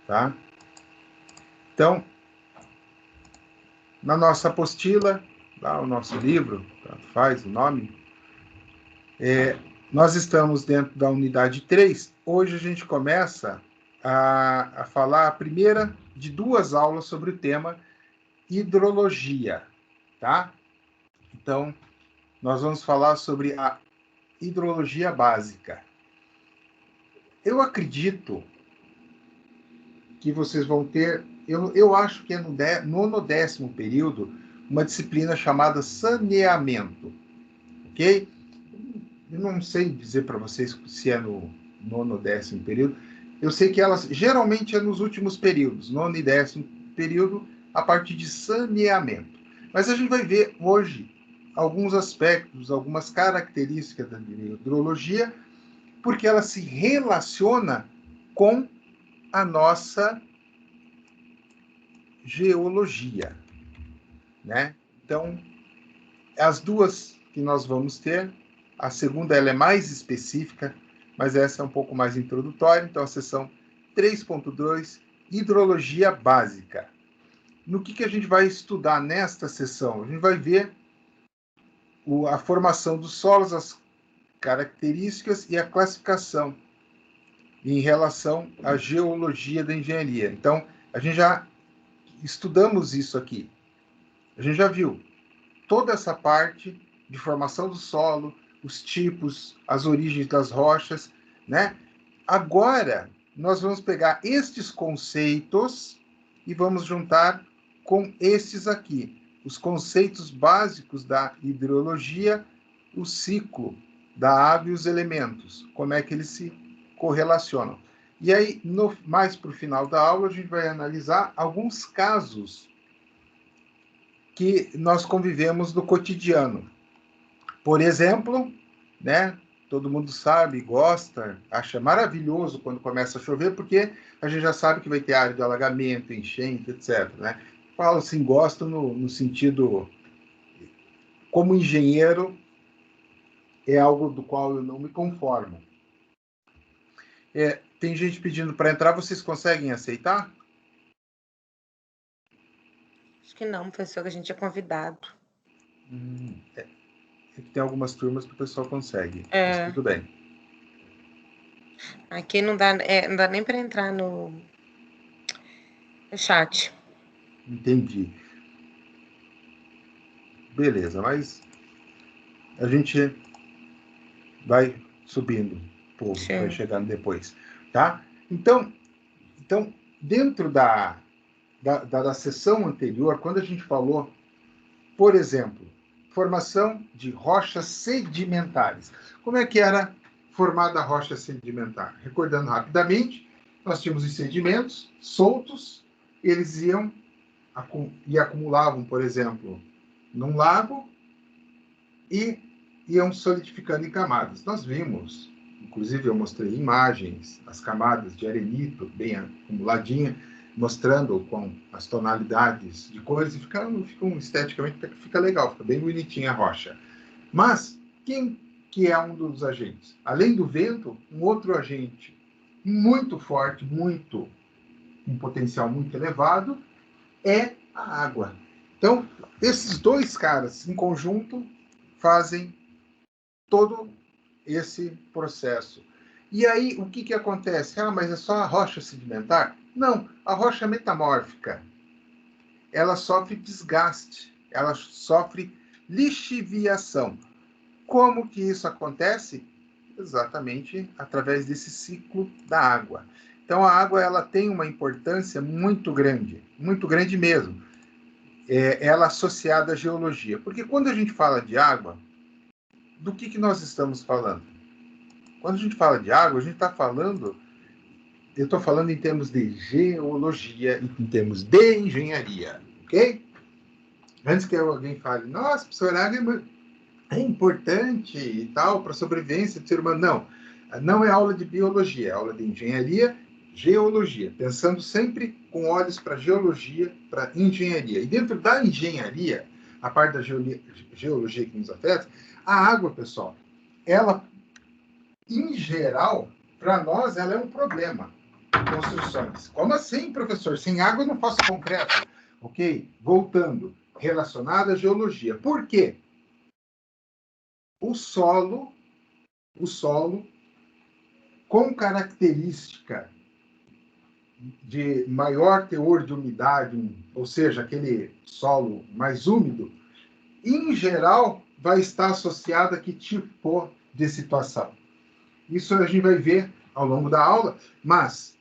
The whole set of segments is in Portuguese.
tá? Então, na nossa apostila, lá o nosso livro, faz o nome, nós estamos dentro da unidade 3. Hoje a gente começa a falar a primeira de 2 aulas sobre o tema hidrologia, tá? Então, nós vamos falar sobre a hidrologia básica. Eu acredito que vocês vão ter, eu acho que é no 9º período, uma disciplina chamada saneamento, ok? Eu não sei dizer para vocês se é no 9º ou 10º período. Eu sei que elas geralmente é nos últimos períodos, 9º e 10º período, a parte de saneamento. Mas a gente vai ver hoje alguns aspectos, algumas características da hidrologia, porque ela se relaciona com a nossa geologia, né? Então, as duas que nós vamos ter, a segunda ela é mais específica, mas essa é um pouco mais introdutória, então a seção 3.2, hidrologia básica. No que a gente vai estudar nesta sessão? A gente vai ver a formação dos solos, as características e a classificação em relação à geologia da engenharia. Então, a gente já estudamos isso aqui. A gente já viu toda essa parte de formação do solo, os tipos, as origens das rochas, né? Agora, nós vamos pegar estes conceitos e vamos juntar com estes aqui, os conceitos básicos da hidrologia, o ciclo da água e os elementos, como é que eles se correlacionam. E aí, mais para o final da aula, a gente vai analisar alguns casos que nós convivemos no cotidiano. Por exemplo, né, todo mundo sabe, gosta, acha maravilhoso quando começa a chover, porque a gente já sabe que vai ter área de alagamento, enchente, etc. Né? Falo assim, gosto no sentido, como engenheiro, é algo do qual eu não me conformo. Tem gente pedindo para entrar, vocês conseguem aceitar? Acho que não, professor, que a gente é convidado. Tem algumas turmas que o pessoal consegue, mas tudo bem. Aqui não dá nem para entrar no chat. Entendi. Beleza, mas a gente vai subindo, o povo que vai chegando depois, tá? Então dentro da sessão anterior, quando a gente falou, por exemplo, formação de rochas sedimentares. Como é que era formada a rocha sedimentar? Recordando rapidamente, nós tínhamos os sedimentos soltos, eles iam e acumulavam, por exemplo, num lago e iam solidificando em camadas. Nós vimos, inclusive eu mostrei imagens, as camadas de arenito bem acumuladinha, mostrando com as tonalidades de cores, e ficam esteticamente, fica legal, fica bem bonitinha a rocha. Mas quem que é um dos agentes? Além do vento, um outro agente muito forte, um potencial muito elevado, é a água. Então, esses dois caras em conjunto fazem todo esse processo. E aí, o que acontece? Mas é só a rocha sedimentar? Não, a rocha metamórfica, ela sofre desgaste, ela sofre lixiviação. Como que isso acontece? Exatamente através desse ciclo da água. Então, a água ela tem uma importância muito grande mesmo. Ela associada à geologia. Porque quando a gente fala de água, do que nós estamos falando? Quando a gente fala de água, a gente está falando, eu estou falando em termos de geologia, em termos de engenharia, ok? Antes que alguém fale, nossa, professor, água é importante e tal para a sobrevivência do ser humano. Não, não é aula de biologia, é aula de engenharia, geologia, pensando sempre com olhos para geologia, para engenharia. E dentro da engenharia, a parte da geologia que nos afeta, a água, pessoal, ela, em geral, para nós, ela é um problema. construções. Como assim, professor? Sem água eu não faço concreto. Ok? Voltando. Relacionado à geologia. Por quê? O solo, com característica de maior teor de umidade, ou seja, aquele solo mais úmido, em geral, vai estar associado a que tipo de situação? Isso a gente vai ver ao longo da aula, mas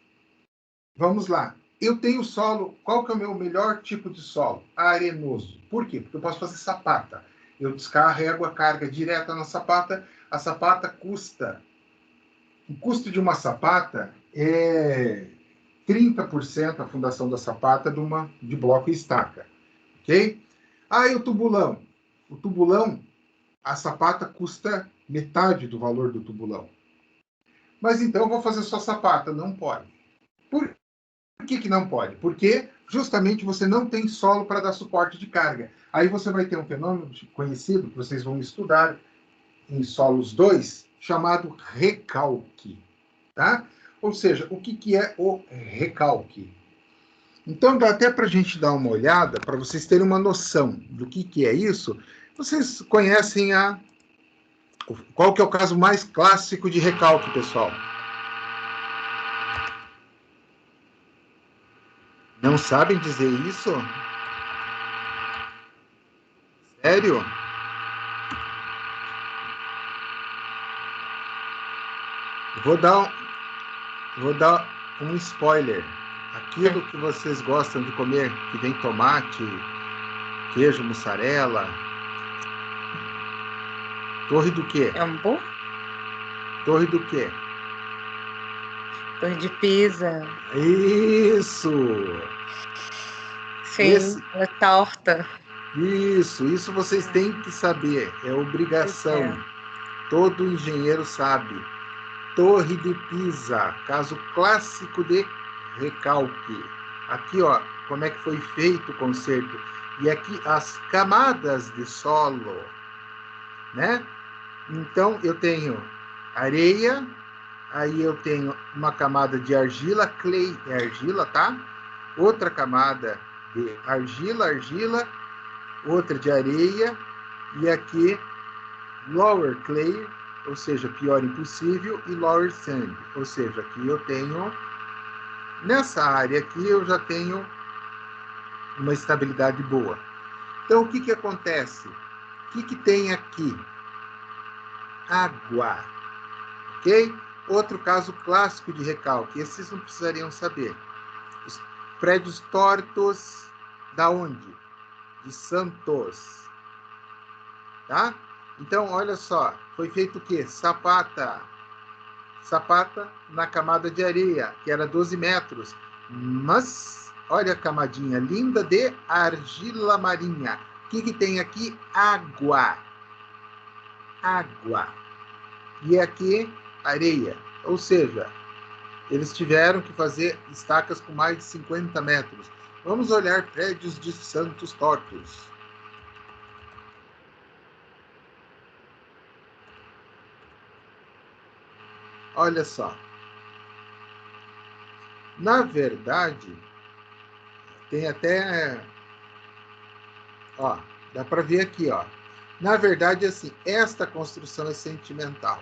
vamos lá. Eu tenho solo, qual que é o meu melhor tipo de solo? Arenoso. Por quê? Porque eu posso fazer sapata. Eu descarrego a carga direta na sapata, a sapata custa. O custo de uma sapata é 30% a fundação da sapata de bloco e estaca. Ok? Ah, e o tubulão? O tubulão, a sapata custa metade do valor do tubulão. Mas então eu vou fazer só sapata. Não pode. Por que não pode? Porque justamente você não tem solo para dar suporte de carga. Aí você vai ter um fenômeno conhecido, que vocês vão estudar em solos 2, chamado recalque. Tá? Ou seja, o que é o recalque? Então, dá até para a gente dar uma olhada, para vocês terem uma noção do que é isso. Vocês conhecem qual que é o caso mais clássico de recalque, pessoal? Não sabem dizer isso? Sério? Vou dar um spoiler. Aquilo que vocês gostam de comer, que vem tomate, queijo, mussarela. Torre do quê? Ambu? Torre do quê? Torre de Pisa. Isso! Sim, é torta. Isso vocês têm que saber. É obrigação. Todo engenheiro sabe. Torre de Pisa, caso clássico de recalque. Aqui, ó, como é que foi feito o conserto. E aqui as camadas de solo, né? Então, eu tenho areia, aí eu tenho uma camada de argila, clay é argila, tá? Outra camada de argila, outra de areia, e aqui lower clay, ou seja, pior impossível, e lower sand, ou seja, aqui eu tenho, nessa área aqui eu já tenho uma estabilidade boa. Então, o que acontece? O que tem aqui? Água, ok? Outro caso clássico de recalque, esses não precisariam saber. Os prédios tortos, da onde? De Santos, tá? Então, olha só, foi feito o quê? Sapata na camada de areia, que era 12 metros. Mas, olha a camadinha linda de argila marinha. O que tem aqui? Água. E aqui, areia. Ou seja, eles tiveram que fazer estacas com mais de 50 metros. Vamos olhar prédios de Santos tortos. Olha só. Na verdade, tem até... Ó, dá para ver aqui, ó. Na verdade, assim, esta construção é sentimental.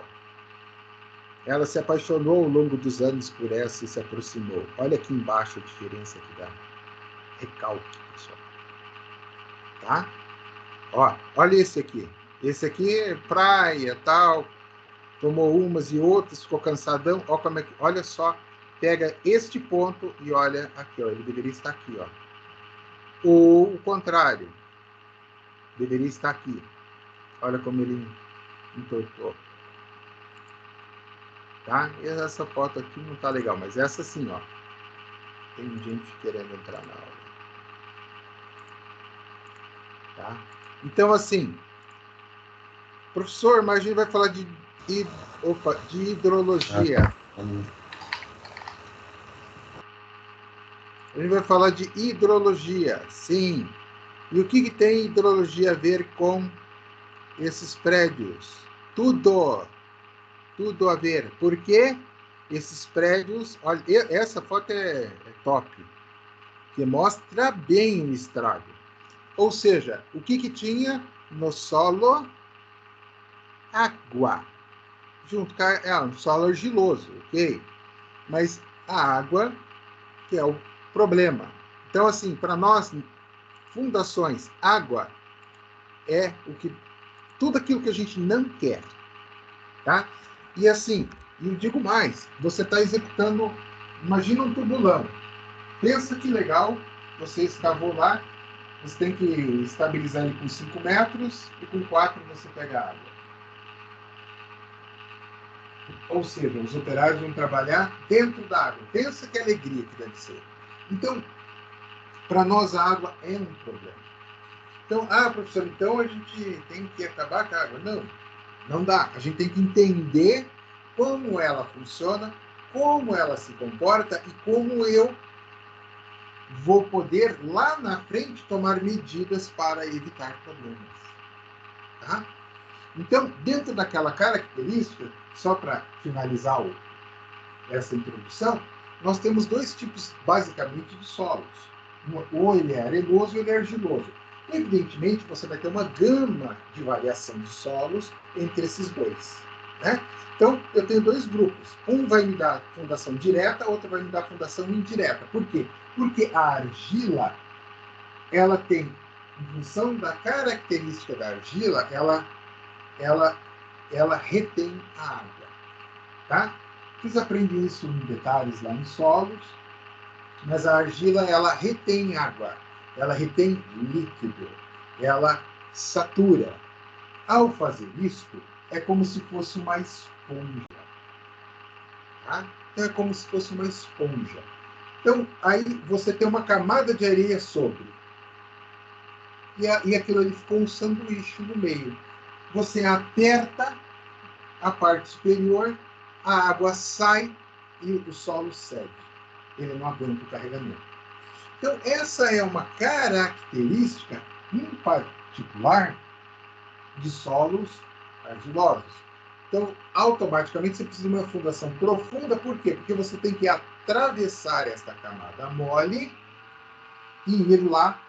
Ela se apaixonou ao longo dos anos por essa e se aproximou. Olha aqui embaixo a diferença que dá. Recalque, pessoal. Tá? Ó, olha esse aqui. Esse aqui é praia, tal. Tomou umas e outras, ficou cansadão. Ó, como é que, olha só, pega este ponto e olha aqui, ó. Ele deveria estar aqui, ó. Ou o contrário. Deveria estar aqui. Olha como ele entortou. Tá? E essa foto aqui não tá legal, mas essa sim, ó. Tem gente querendo entrar na aula. Tá? Então, assim, professor, mas a gente vai falar de hidrologia. A gente vai falar de hidrologia, sim. E o que tem hidrologia a ver com esses prédios? Tudo a ver. Por quê? esses prédios... Olha, essa foto é top, que mostra bem o estrago. Ou seja, o que tinha no solo? Água. Junto com um solo argiloso, ok? Mas a água que é o problema. Então, assim, para nós, fundações, água é tudo aquilo que a gente não quer, tá? E assim, eu digo mais, você está executando, imagina um tubulão. Pensa que legal, você escavou lá, você tem que estabilizar ele com 5 metros e com 4 você pega a água. Ou seja, os operários vão trabalhar dentro da água. Pensa que alegria que deve ser. Então, para nós a água é um problema. Então, professor, então a gente tem que acabar com a água. Não, não dá. A gente tem que entender como ela funciona, como ela se comporta e como eu vou poder, lá na frente, tomar medidas para evitar problemas. Tá? Então, dentro daquela característica, só para finalizar essa introdução, nós temos dois tipos, basicamente, de solos. Ou ele é arenoso ou ele é argiloso. Evidentemente, você vai ter uma gama de variação de solos entre esses dois. Né? Então, eu tenho dois grupos. Um vai me dar fundação direta, outro vai me dar fundação indireta. Por quê? Porque a argila, ela tem, em função da característica da argila, ela retém a água. Tá? Vocês aprendem isso em detalhes lá em solos, mas a argila, ela retém água, ela retém líquido, ela satura. Ao fazer isso, é como se fosse uma esponja. Tá? Então, é como se fosse uma esponja. Então, aí você tem uma camada de areia sobre. E aquilo ali ficou um sanduíche no meio. Você aperta a parte superior, a água sai e o solo cede. Ele não aguenta o carregamento. Então, essa é uma característica, em particular, de solos argilosos. Então, automaticamente, você precisa de uma fundação profunda. Por quê? Porque você tem que atravessar esta camada mole e ir lá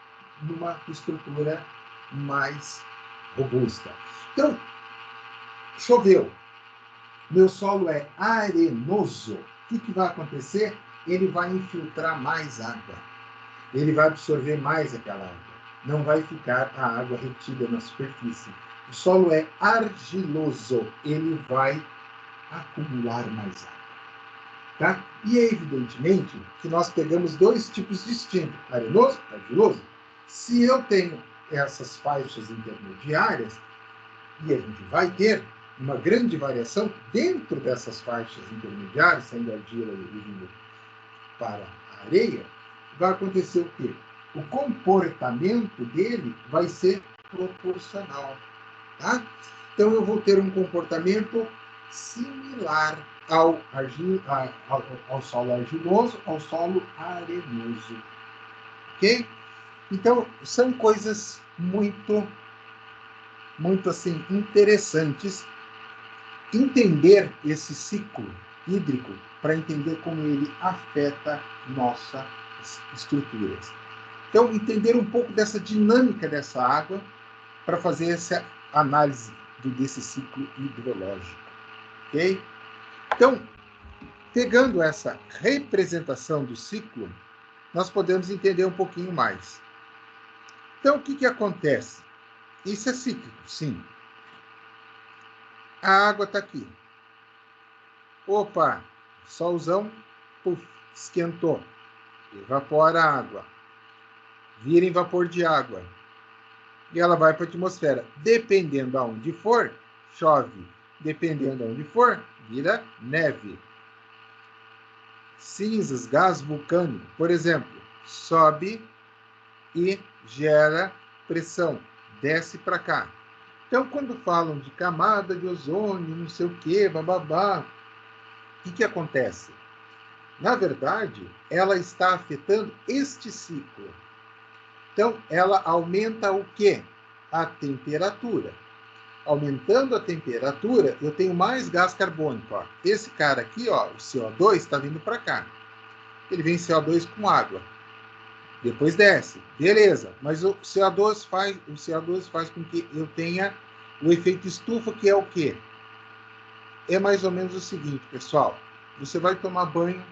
numa estrutura mais robusta. Então, choveu. Meu solo é arenoso. O que vai acontecer? Ele vai infiltrar mais água. Ele vai absorver mais aquela água. Não vai ficar a água retida na superfície. O solo é argiloso. Ele vai acumular mais água. Tá? E é evidentemente que nós pegamos dois tipos distintos, arenoso e argiloso. Se eu tenho essas faixas intermediárias, e a gente vai ter uma grande variação dentro dessas faixas intermediárias, saindo argila e vindo para a areia, vai acontecer o quê? O comportamento dele vai ser proporcional. Tá? Então, eu vou ter um comportamento similar ao solo argiloso, ao solo arenoso. Ok? Então, são coisas muito assim, interessantes entender esse ciclo hídrico para entender como ele afeta nossas estruturas. Então, entender um pouco dessa dinâmica dessa água para fazer essa análise desse ciclo hidrológico. Ok? Então, pegando essa representação do ciclo, nós podemos entender um pouquinho mais. Então, o que acontece? Isso é cíclico, sim. A água está aqui. Opa, solzão, puf, esquentou. Evapora a água. Vira em vapor de água. E ela vai para a atmosfera. Dependendo aonde for, chove. Dependendo aonde for, vira neve. Cinzas, gás vulcânico, por exemplo, sobe e gera pressão. Desce para cá. Então, quando falam de camada de ozônio, não sei o quê, bababá, o que acontece? Na verdade, ela está afetando este ciclo. Então, ela aumenta o quê? A temperatura. aumentando a temperatura, eu tenho mais gás carbônico. Ó. Esse cara aqui, ó, o CO2, está vindo para cá. Ele vem CO2 com água. Depois desce. Beleza. Mas o CO2 faz com que eu tenha o efeito estufa, que é o quê? É mais ou menos o seguinte, pessoal. Você vai tomar banho,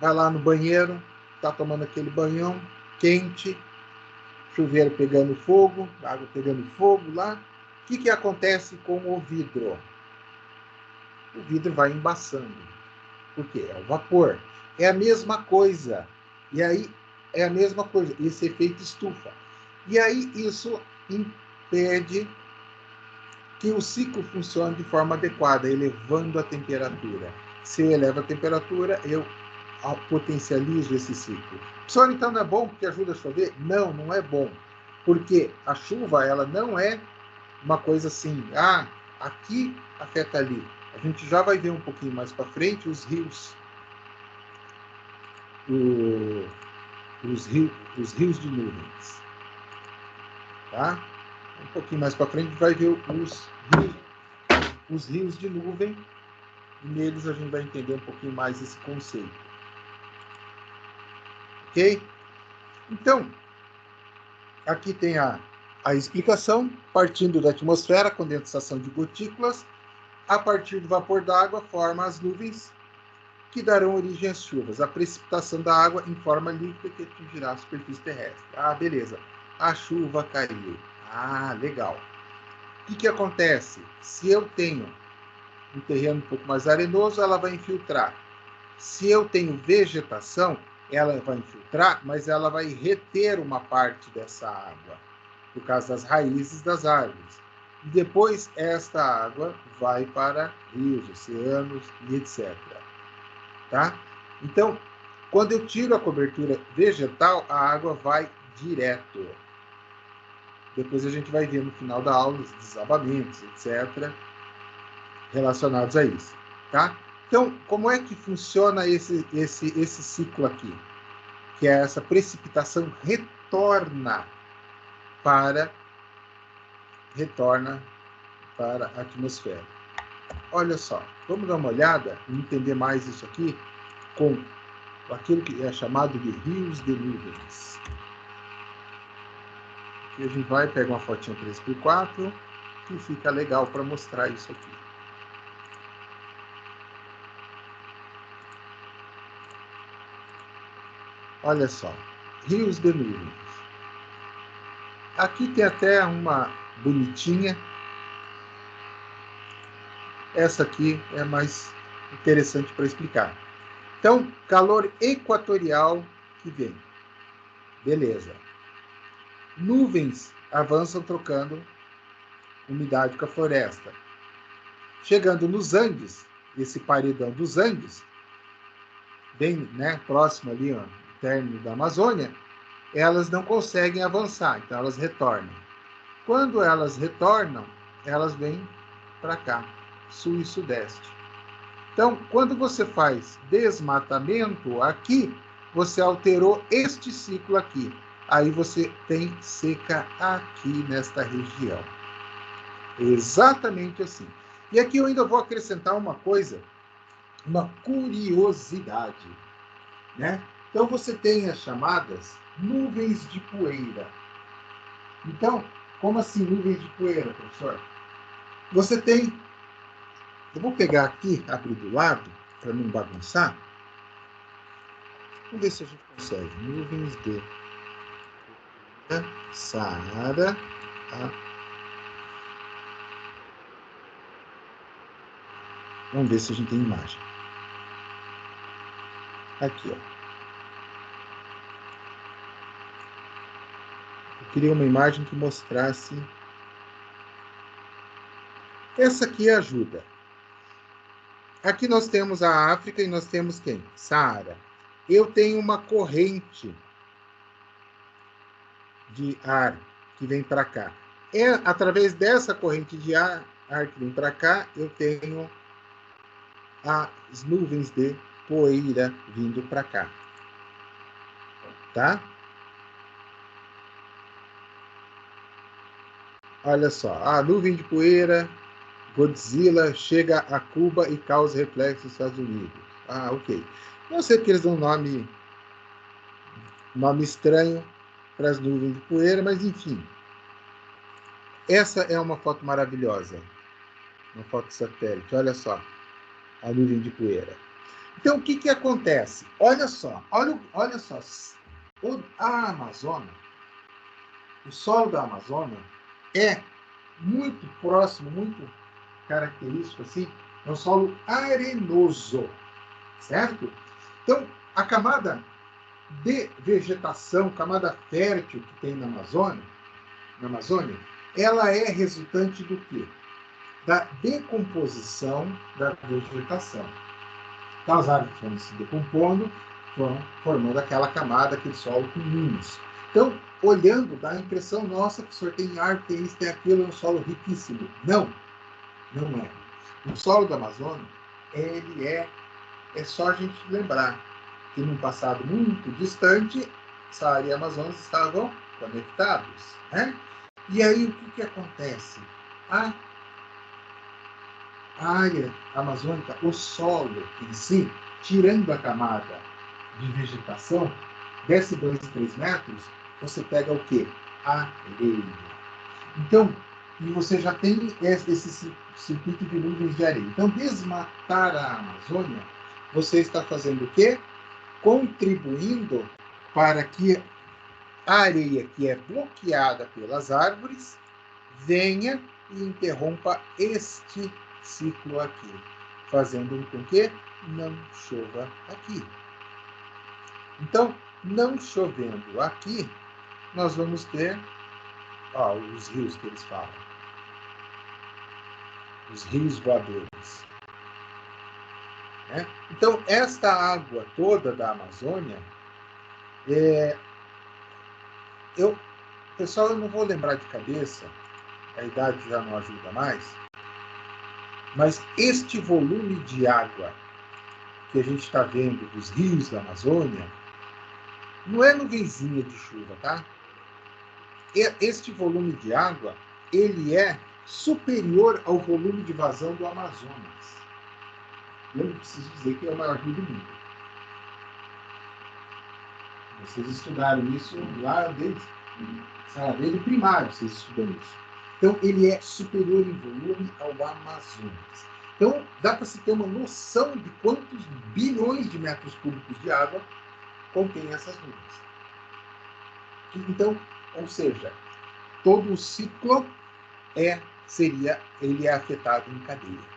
vai lá no banheiro, está tomando aquele banhão quente, chuveiro pegando fogo, água pegando fogo lá. O que acontece com o vidro? O vidro vai embaçando. Por quê? É o vapor. É a mesma coisa. E aí, é a mesma coisa, esse efeito estufa. E aí, isso impede que o ciclo funcione de forma adequada, elevando a temperatura. Se eu elevo a temperatura, eu potencializo esse ciclo. Professor, então não é bom porque ajuda a chover? Não, não é bom. Porque a chuva, ela não é uma coisa assim, aqui afeta ali. A gente já vai ver um pouquinho mais para frente os rios. Os rios de nuvens. Tá? Um pouquinho mais para frente a gente vai ver os rios de nuvem, e neles a gente vai entender um pouquinho mais esse conceito. Ok? Então, aqui tem a explicação, partindo da atmosfera, condensação de gotículas, a partir do vapor d'água, forma as nuvens, que darão origem às chuvas. A precipitação da água em forma líquida que atingirá a superfície terrestre. Beleza. A chuva caiu. Legal. O que acontece? Se eu tenho um terreno um pouco mais arenoso, ela vai infiltrar. Se eu tenho vegetação, ela vai infiltrar, mas ela vai reter uma parte dessa água, por causa das raízes das árvores. E depois, esta água vai para rios, oceanos e etc. Tá? Então, quando eu tiro a cobertura vegetal, a água vai direto. Depois a gente vai ver no final da aula os desabamentos, etc., relacionados a isso. Tá? Então, como é que funciona esse ciclo aqui? Que é essa precipitação retorna para a atmosfera. Olha só, vamos dar uma olhada e entender mais isso aqui com aquilo que é chamado de rios de nuvens. Aqui a gente vai pegar uma fotinha 3x4 que fica legal para mostrar isso aqui. Olha só, rios de nuvens. Aqui tem até uma bonitinha. Essa aqui é mais interessante para explicar. Então, calor equatorial que vem. Beleza. Nuvens avançam trocando umidade com a floresta. Chegando nos Andes, esse paredão dos Andes, bem próximo ali, ó, término da Amazônia, elas não conseguem avançar, então elas retornam. Quando elas retornam, elas vêm para cá, sul e sudeste. Então, quando você faz desmatamento aqui, você alterou este ciclo aqui. Aí você tem seca aqui nesta região. Exatamente assim. E aqui eu ainda vou acrescentar uma coisa, uma curiosidade, né? Então você tem as chamadas nuvens de poeira. Então, como assim nuvens de poeira, professor? Você tem... Eu vou pegar aqui, abrir do lado, para não bagunçar. Vamos ver se a gente consegue. Nuvens de Saara. Vamos ver se a gente tem imagem. Aqui, ó. Eu queria uma imagem que mostrasse. Essa aqui ajuda. Aqui nós temos a África e nós temos quem? Saara. Eu tenho uma corrente de ar que vem para cá. Através dessa corrente de ar que vem para cá, eu tenho as nuvens de poeira vindo para cá. Tá? Olha só, a nuvem de poeira, Godzilla chega a Cuba e causa reflexo nos Estados Unidos. Ah, ok. Não sei porque eles dão nome estranho para as nuvens de poeira, mas enfim. Essa é uma foto maravilhosa. Uma foto satélite, olha só. A nuvem de poeira. Então, o que, que acontece? Olha só, olha só. A Amazônia, o solo da Amazônia é muito próximo, muito característico, assim, é um solo arenoso, certo? Então, a camada de vegetação, camada fértil que tem na Amazônia, ela é resultante do quê? Da decomposição da vegetação. Então, as árvores foram se decompondo, foram formando aquela camada, aquele solo com humus. Então, olhando, dá a impressão, nossa, que o senhor tem árvore, tem isso, tem aquilo, é um solo riquíssimo. Não, não é. O solo da Amazônia, ele é só a gente lembrar que num passado muito distante, Saara e Amazonas estavam conectados, né? E aí o que acontece? A área amazônica, o solo em si, tirando a camada de vegetação, desce 2, 3 metros, você pega o quê? Areia. Então, e você já tem esse circuito de nuvens de areia. Então, desmatar a Amazônia, você está fazendo o quê? Contribuindo para que a areia que é bloqueada pelas árvores venha e interrompa este ciclo aqui, fazendo com que não chova aqui. Então, não chovendo aqui, nós vamos ter os rios que eles falam. Os rios voadores. Né? Então, esta água toda da Amazônia, pessoal, eu não vou lembrar de cabeça, a idade já não ajuda mais, mas este volume de água que a gente está vendo dos rios da Amazônia, não é nuvenzinha de chuva, tá? Este volume de água, ele é superior ao volume de vazão do Amazonas. Eu não preciso dizer que é o maior rio do mundo. Vocês estudaram isso lá desde primário, vocês estudam isso. Então, ele é superior em volume ao Amazonas. Então, dá para se ter uma noção de quantos bilhões de metros cúbicos de água contém essas nuvens. Então, ou seja, todo o ciclo ele é afetado em cadeia.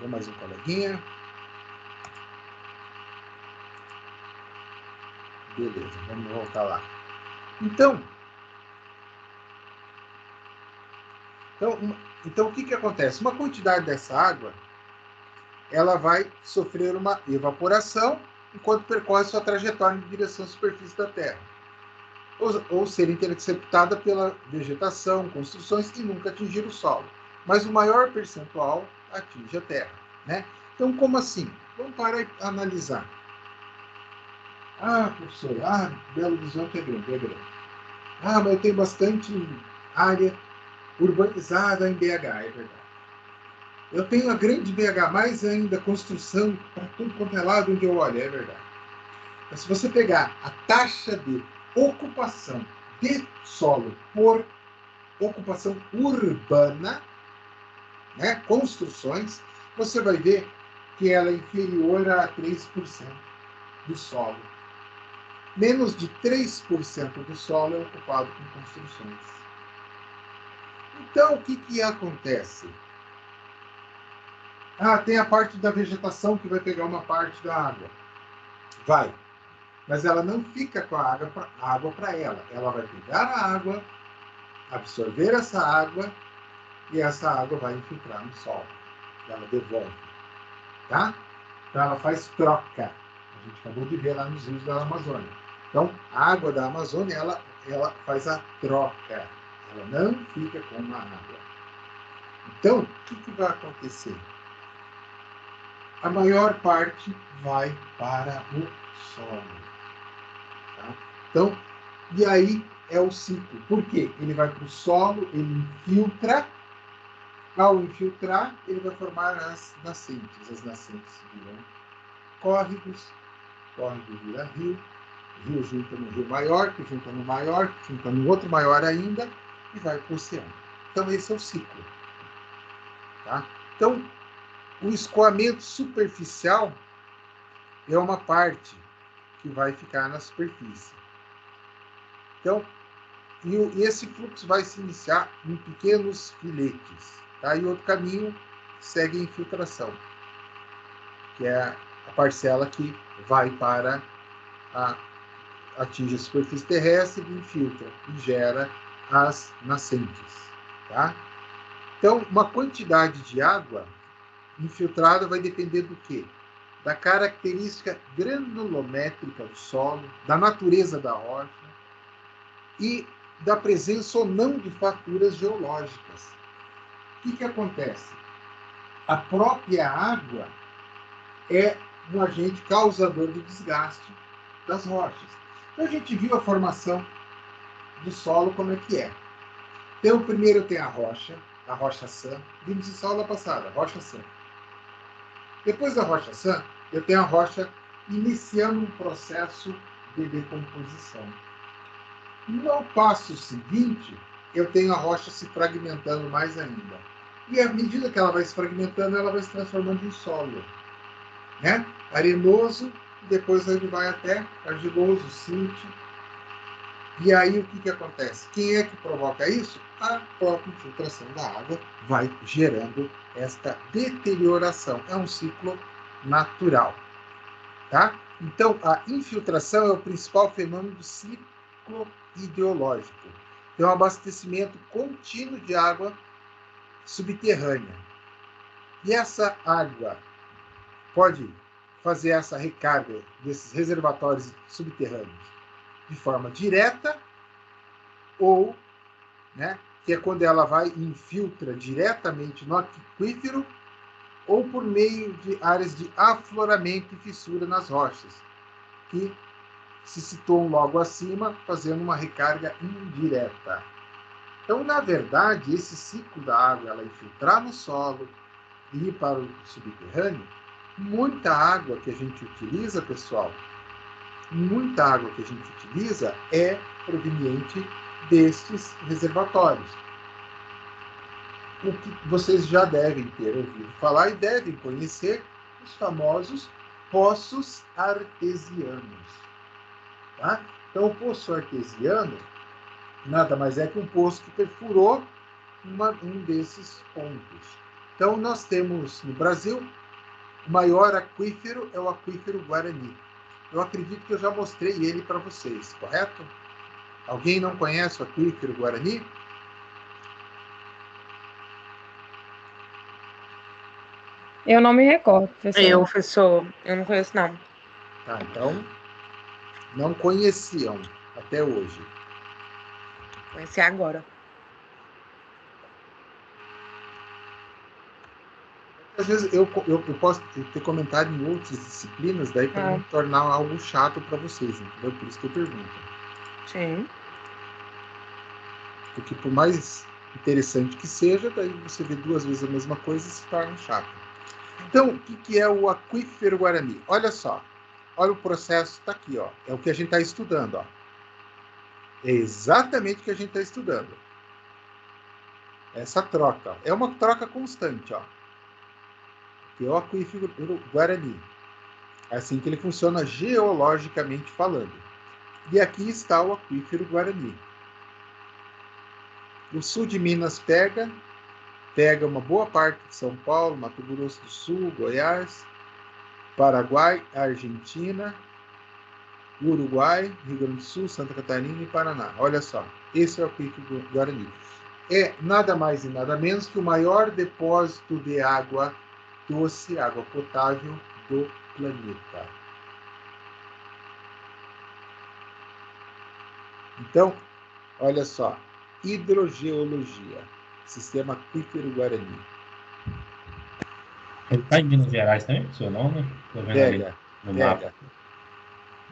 Vou mais um coleguinha. Beleza, vamos voltar lá. Então o que acontece? Uma quantidade dessa água, ela vai sofrer uma evaporação enquanto percorre sua trajetória em direção à superfície da Terra. Ou ser interceptada pela vegetação, construções e nunca atingir o solo. Mas o maior percentual atinge a Terra. Né? Então, como assim? Vamos parar e analisar. Professor, Belo Horizonte é grande. Mas eu tenho bastante área urbanizada em BH, é verdade. Eu tenho a grande BH, mais ainda construção para tudo quanto é lado onde eu olho, é verdade. Mas se você pegar a taxa de ocupação de solo por ocupação urbana, né, construções, você vai ver que ela é inferior a 3% do solo. Menos de 3% do solo é ocupado com construções. Então, o que acontece? Tem a parte da vegetação que vai pegar uma parte da água. Vai. Mas ela não fica com a água para ela. Ela vai pegar a água, absorver essa água, e essa água vai infiltrar no solo. Ela devolve. Tá? Então, ela faz troca. A gente acabou de ver lá nos rios da Amazônia. Então, a água da Amazônia, ela faz a troca. Ela não fica com a água. Então, o que vai acontecer? A maior parte vai para o solo. Tá? Então, e aí é o ciclo. Por quê? Ele vai para o solo, ele infiltra. Ao infiltrar, ele vai formar as nascentes. As nascentes viram córregos, córrego vira rio, rio junta no rio maior, que junta no maior, que junta no outro maior ainda, e vai para o oceano. Então, esse é o ciclo. Tá? Então, o escoamento superficial é uma parte que vai ficar na superfície. Então, e esse fluxo vai se iniciar em pequenos filetes. Tá? E outro caminho segue a infiltração, que é a parcela que vai para atinge a superfície terrestre, infiltra e gera as nascentes. Tá? Então, uma quantidade de água infiltrada vai depender do quê? Da característica granulométrica do solo, da natureza da rocha e da presença ou não de fraturas geológicas. O que acontece? A própria água é um agente causador de desgaste das rochas. Então a gente viu a formação do solo como é que é. Então primeiro tem a rocha sã. Vimos isso na aula passada, rocha sã. Depois da rocha sã, eu tenho a rocha iniciando um processo de decomposição. No passo seguinte, eu tenho a rocha se fragmentando mais ainda. E à medida que ela vai se fragmentando, ela vai se transformando em solo. Né? Arenoso, depois ele vai até argiloso, síntio. E aí o que acontece? Quem é que provoca isso? A própria infiltração da água vai gerando esta deterioração. É um ciclo natural. Tá? Então, a infiltração é o principal fenômeno do ciclo hidrológico. É um abastecimento contínuo de água subterrânea. E essa água pode fazer essa recarga desses reservatórios subterrâneos de forma direta ou, né, que é quando ela vai e infiltra diretamente no aquífero ou por meio de áreas de afloramento e fissura nas rochas, que se situam logo acima, fazendo uma recarga indireta. Então, na verdade, esse ciclo da água, ela infiltrar no solo e ir para o subterrâneo, muita água que a gente utiliza, pessoal, muita água que a gente utiliza é proveniente destes reservatórios. O que vocês já devem ter ouvido falar e devem conhecer os famosos poços artesianos. Tá? Então, o poço artesiano nada mais é que um poço que perfurou um desses pontos. Então, nós temos no Brasil, o maior aquífero é o aquífero Guarani. Eu acredito que eu já mostrei ele para vocês, correto? Alguém não conhece o aquífero Guarani? Eu não me recordo, professor. Eu não conheço, não. Tá, então, não conheciam até hoje. Conheci agora. Às vezes eu posso ter comentado em outras disciplinas, daí para não tornar algo chato para vocês, entendeu? Por isso que eu pergunto. Sim. Porque por mais interessante que seja, daí você vê duas vezes a mesma coisa e se torna chato. Então, o que é o aquífero Guarani? Olha só. Olha o processo, está aqui, ó. É o que a gente está estudando, ó. É exatamente o que a gente está estudando. Essa troca, ó. É uma troca constante, ó. Que é o aquífero Guarani. É assim que ele funciona geologicamente falando. E aqui está o aquífero Guarani. O sul de Minas pega uma boa parte de São Paulo, Mato Grosso do Sul, Goiás, Paraguai, Argentina, Uruguai, Rio Grande do Sul, Santa Catarina e Paraná. Olha só, esse é o aquífero Guarani. É nada mais e nada menos que o maior depósito de água doce, água potável do planeta. Então, olha só, hidrogeologia, sistema aquífero Guarani. Ele está em Minas Gerais também, professor? Não, né? Tô vendo Pega, ali no pega. mapa.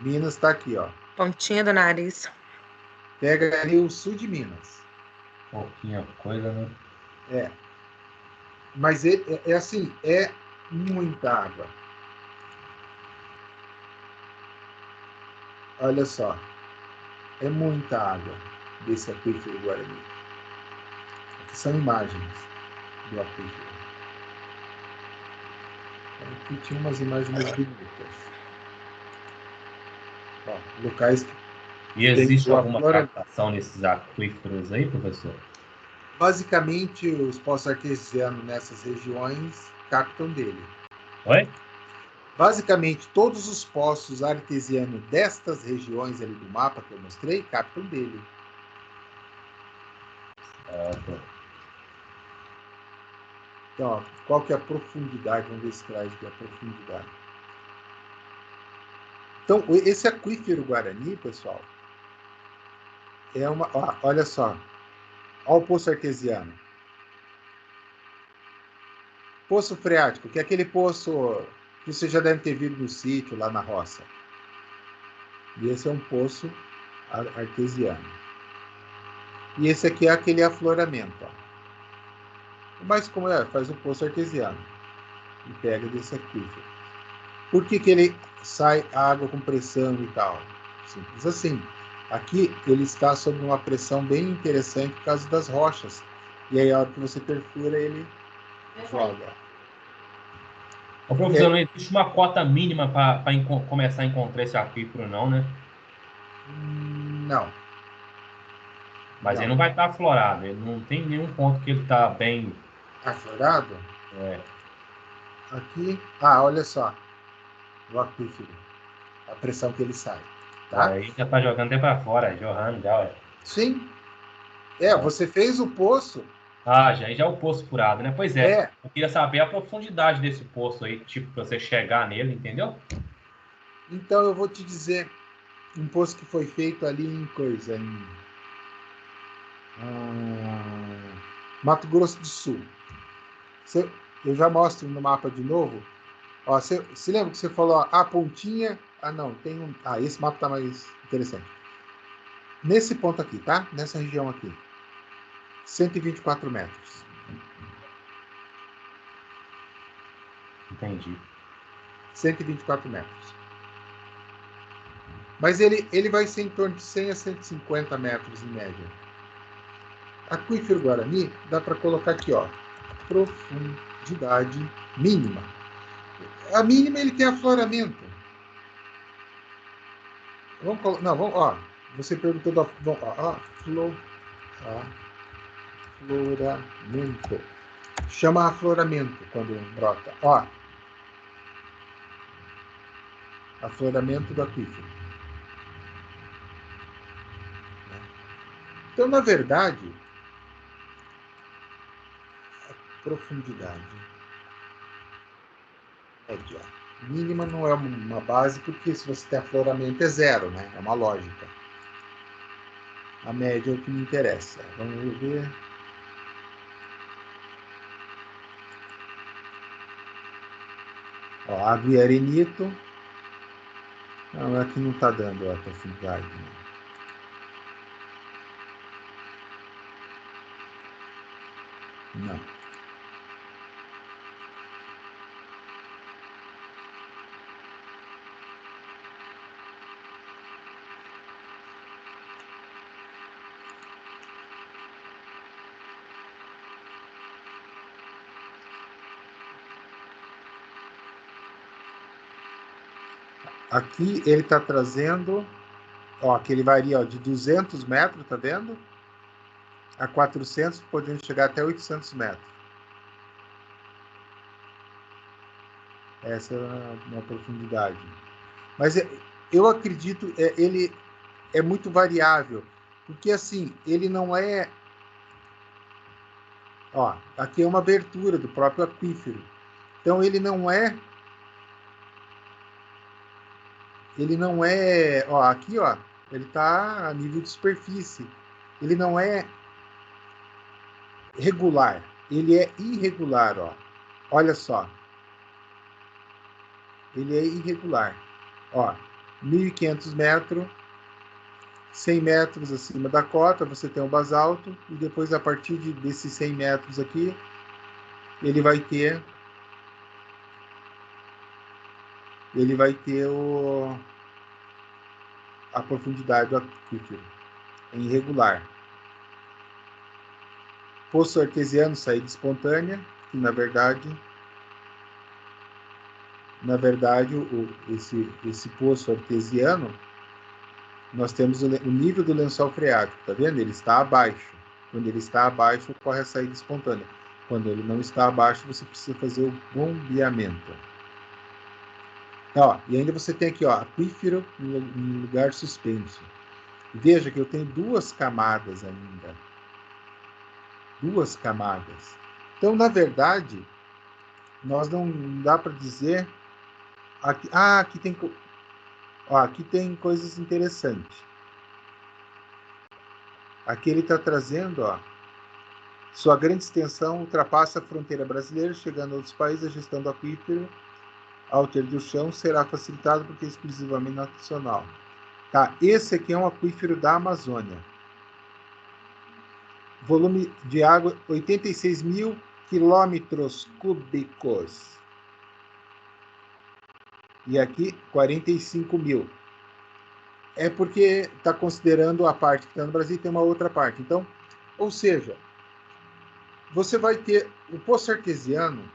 Minas está aqui, ó. Pontinha do nariz. Pega ali o sul de Minas. Pouquinha coisa, né? É. Mas é assim, é muita água. Olha só. É muita água desse aquífero Guarani. Aqui são imagens do aquífero. Aqui tinha umas imagens mais bonitas. Ó, locais que e existe alguma captação nesses aquíferos aí, professor? Basicamente, os poços artesianos nessas regiões captam dele. Oi? Basicamente, todos os poços artesianos destas regiões ali do mapa que eu mostrei captam dele. Então, ó, qual que é a profundidade? Vamos ver se traz aqui a profundidade. Então, esse aquífero Guarani, pessoal, é uma... Ó, olha só. Olha o poço artesiano. Poço freático, que é aquele poço que você já deve ter visto no sítio, lá na roça. E esse é um poço artesiano. E esse aqui é aquele afloramento. Ó. Mas como é? Faz um poço artesiano. E pega desse aquífero. Por que ele sai água com pressão e tal? Simples assim. Aqui ele está sob uma pressão bem interessante por causa das rochas. E aí a hora que você perfura, ele joga. Ô, professor, não existe uma cota mínima para começar a encontrar esse aquífero, não, né? Não. Mas não. ele não vai estar aflorado. Ele não tem nenhum ponto que ele está bem... Aflorado? É. Aqui. Ah, olha só. O aquífero. A pressão que ele sai. Tá? Aí já está jogando até para fora, jorrando já, ué. Sim. Você fez o poço. Ah, já é o poço furado, né? Pois é. É. Eu queria saber a profundidade desse poço aí, tipo, para você chegar nele, entendeu? Então eu vou te dizer um poço que foi feito ali em coisa, em Mato Grosso do Sul. Eu já mostro no mapa de novo. Ó, você se lembra que você falou a pontinha? Ah, não, tem um. Ah, esse mapa tá mais interessante. Nesse ponto aqui, tá? Nessa região aqui. 124 metros. Entendi. 124 metros. Mas ele vai ser em torno de 100 a 150 metros em média. Aquífero Guarani, dá para colocar aqui, ó. Profundidade mínima. A mínima ele tem afloramento. Vamos, não, vamos, ó. Você perguntou do afloramento. Chama afloramento quando brota. Ó. Afloramento do aquífero. Então, na verdade, a profundidade média. Mínima não é uma base, porque se você tem afloramento é zero, né? É uma lógica. A média é o que me interessa. Vamos ver. Ó, água e arenito. Não, aqui não está dando a profundidade. Não. Aqui ele está trazendo, ó, que ele varia ó, de 200 metros, tá vendo? A 400, podendo chegar até 800 metros. Essa é uma profundidade. Mas eu acredito, ele é muito variável, porque assim, ele não é... Ó, aqui é uma abertura do próprio aquífero. Então ele não é... Ó, aqui, ó, ele está a nível de superfície. Ele não é regular, ele é irregular, ó. Olha só. Ele é irregular. Ó, 1.500 metros, 100 metros acima da cota, você tem o basalto, e depois, a partir desses 100 metros aqui, ele vai ter a profundidade do aquífero. É irregular. Poço artesiano, saída espontânea, que na verdade, esse poço artesiano, nós temos o nível do lençol freático, tá vendo? Ele está abaixo. Quando ele está abaixo, ocorre a saída espontânea. Quando ele não está abaixo, você precisa fazer o bombeamento. Ó, e ainda você tem aqui, ó, aquífero em lugar suspenso. Veja que eu tenho 2 camadas ainda. 2 camadas. Então, na verdade, nós não dá para dizer... aqui tem coisas interessantes. Aqui ele está trazendo, ó, sua grande extensão ultrapassa a fronteira brasileira, chegando a outros países. A gestão do aquífero ao ter do chão será facilitada porque é exclusivamente nacional. Tá, esse aqui é um aquífero da Amazônia. Volume de água, 86 mil quilômetros cúbicos. E aqui, 45 mil. É porque está considerando a parte que está no Brasil e tem uma outra parte. Então, ou seja, você vai ter o poço artesiano,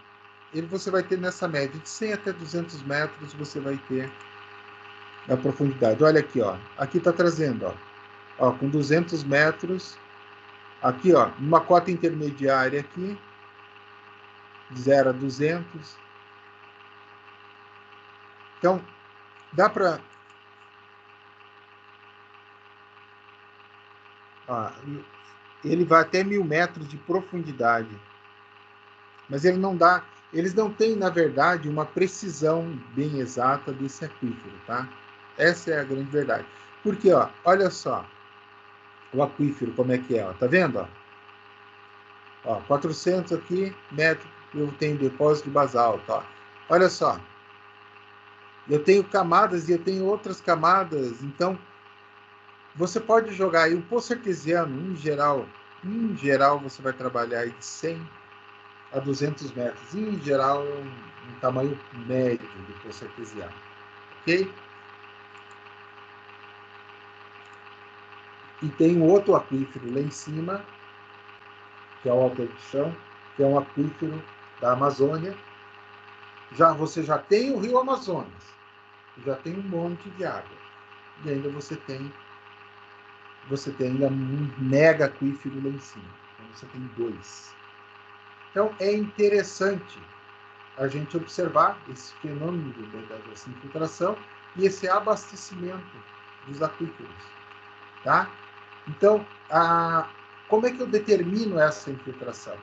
você vai ter nessa média de 100 até 200 metros, você vai ter a profundidade. Olha aqui, ó. Aqui está trazendo, ó, com 200 metros. Aqui, ó, uma cota intermediária aqui, de 0 a 200. Então, dá para... ele vai até 1000 metros de profundidade. Mas ele não dá... Eles não têm, na verdade, uma precisão bem exata desse aquífero, tá? Essa é a grande verdade. Porque, ó, olha só, o aquífero, como é que é, ó, tá vendo, ó? 400 aqui, metros, eu tenho depósito de basalto, ó. Olha só, eu tenho camadas e eu tenho outras camadas, então você pode jogar aí o poço artesiano, em geral você vai trabalhar aí de 100 a 200 metros, em geral um tamanho médio do poço artesiano, ok? E tem um outro aquífero lá em cima, que é o alter de chão, que é um aquífero da Amazônia. Você já tem o rio Amazonas, já tem um monte de água. E ainda você tem ainda um mega aquífero lá em cima. Então você tem 2. Então é interessante a gente observar esse fenômeno dessa infiltração e esse abastecimento dos aquíferos, tá? Então, como é que eu determino essa infiltração?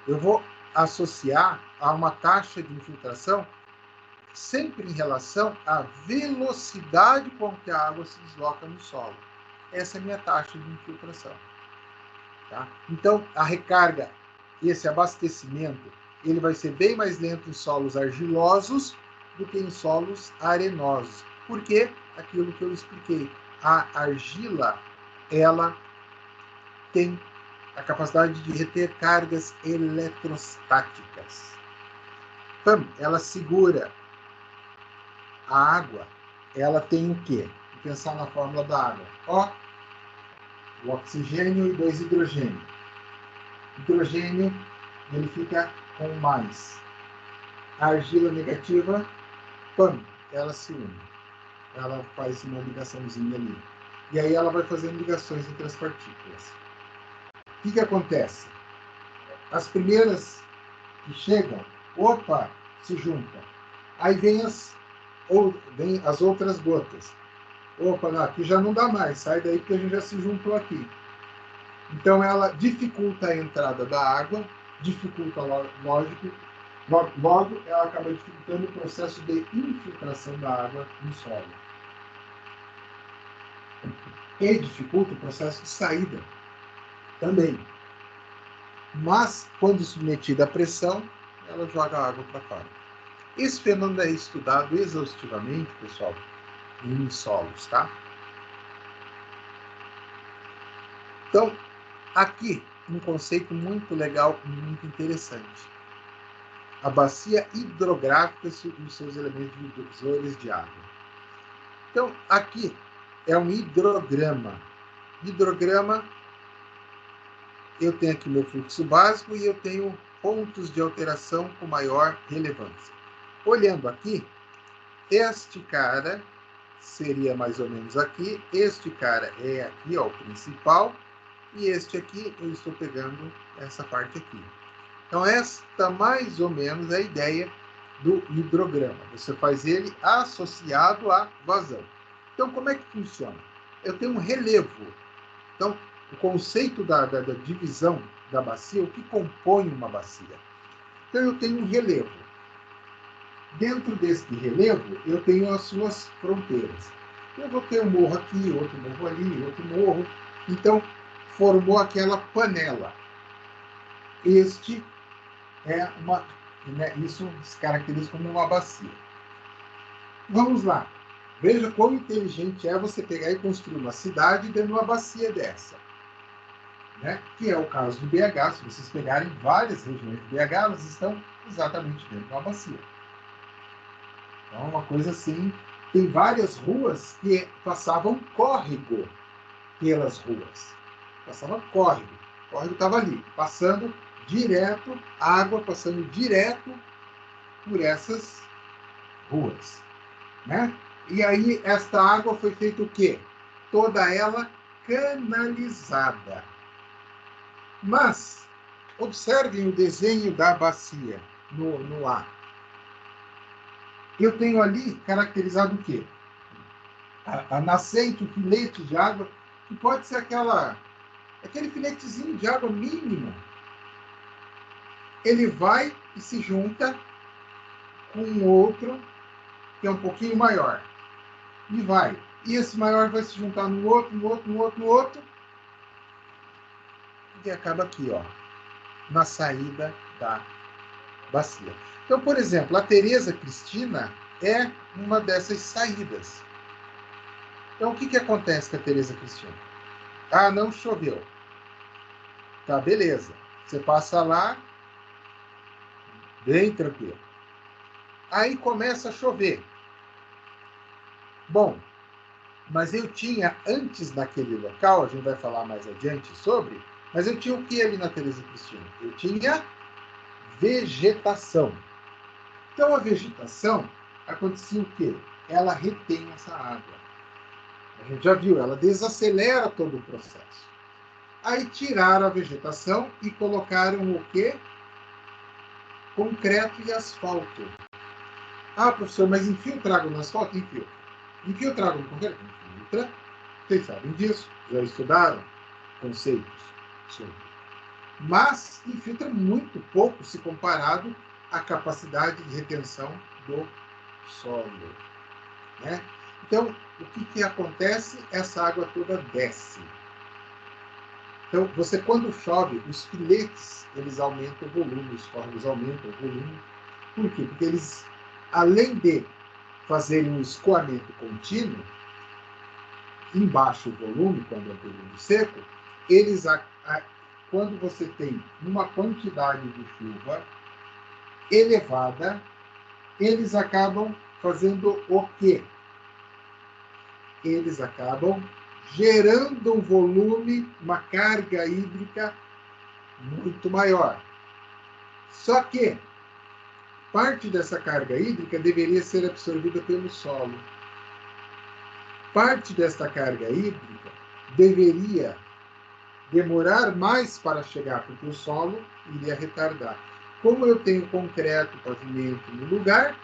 Eu vou associar a uma taxa de infiltração sempre em relação à velocidade com que a água se desloca no solo. Essa é a minha taxa de infiltração. Tá? Então, a recarga, esse abastecimento, ele vai ser bem mais lento em solos argilosos do que em solos arenosos. Por quê? Aquilo que eu expliquei. A argila, ela tem a capacidade de reter cargas eletrostáticas. Então, ela segura. A água, ela tem o quê? Vou pensar na fórmula da água. Ó, o oxigênio e 2 hidrogênio. Hidrogênio, ele fica com mais. A argila negativa, ela se une. Ela faz uma ligaçãozinha ali. E aí ela vai fazendo ligações entre as partículas. O que acontece? As primeiras que chegam, se juntam. Aí vem as outras gotas. Não, aqui já não dá mais, sai daí porque a gente já se juntou aqui. Então ela dificulta a entrada da água, dificulta, lógico, logo ela acaba dificultando o processo de infiltração da água no solo. E dificulta o processo de saída também. Mas, quando submetida à pressão, ela joga a água para fora. Esse fenômeno é estudado exaustivamente, pessoal, em solos, tá? Então, aqui, um conceito muito legal, muito interessante. A bacia hidrográfica e os seus elementos divisores de água. Então, aqui é um hidrograma. Hidrograma, eu tenho aqui meu fluxo básico e eu tenho pontos de alteração com maior relevância. Olhando aqui, este cara seria mais ou menos aqui, este cara é aqui, ó, o principal, e este aqui eu estou pegando essa parte aqui. Então, esta mais ou menos é a ideia do hidrograma. Você faz ele associado à vazão. Então, como é que funciona? Eu tenho um relevo. Então, o conceito da divisão da bacia, o que compõe uma bacia? Então, eu tenho um relevo. Dentro desse relevo, eu tenho as suas fronteiras. Eu vou ter um morro aqui, outro morro ali, outro morro. Então, formou aquela panela. Este é uma... isso se caracteriza como uma bacia. Vamos lá. Veja quão inteligente é você pegar e construir uma cidade dentro de uma bacia dessa. Né? Que é o caso do BH. Se vocês pegarem várias regiões do BH, elas estão exatamente dentro de uma bacia. Então, uma coisa assim, tem várias ruas que passavam córrego pelas ruas. Passava córrego. O córrego estava ali, passando direto, água passando direto por essas ruas. Né? E aí, esta água foi feita o quê? Toda ela canalizada. Mas, observem o desenho da bacia no ar. Eu tenho ali caracterizado o quê? A nascente, o filete de água, que pode ser aquele filetezinho de água mínimo. Ele vai e se junta com outro que é um pouquinho maior. E vai. E esse maior vai se juntar no outro, no outro, no outro, no outro. E acaba aqui, ó, na saída da bacia. Então, por exemplo, a Tereza Cristina é uma dessas saídas. Então, o que acontece com a Tereza Cristina? Ah, não choveu. Tá, beleza. Você passa lá, bem tranquilo. Aí começa a chover. Bom, mas eu tinha, antes naquele local, a gente vai falar mais adiante sobre, mas eu tinha o que ali na Tereza Cristina? Eu tinha vegetação. Então, a vegetação, acontecia o quê? Ela retém essa água. A gente já viu, ela desacelera todo o processo. Aí tiraram a vegetação e colocaram o quê? Concreto e asfalto. Ah, professor, mas infiltra água no asfalto? Infiltra. Infiltra água no concreto? Infiltra. Vocês sabem disso, já estudaram conceitos sobre. Mas infiltra muito pouco se comparado à capacidade de retenção do solo. Né? Então, o que acontece? Essa água toda desce. Então, você quando chove, os filetes, eles aumentam o volume, os córregos aumentam o volume. Por quê? Porque eles, além de fazerem um escoamento contínuo, em baixo volume, quando é um período seco, eles, quando você tem uma quantidade de chuva elevada, eles acabam fazendo o quê? Eles acabam gerando um volume, uma carga hídrica muito maior. Só que parte dessa carga hídrica deveria ser absorvida pelo solo. Parte dessa carga hídrica deveria demorar mais para chegar, porque o solo iria retardar. Como eu tenho concreto, pavimento no lugar,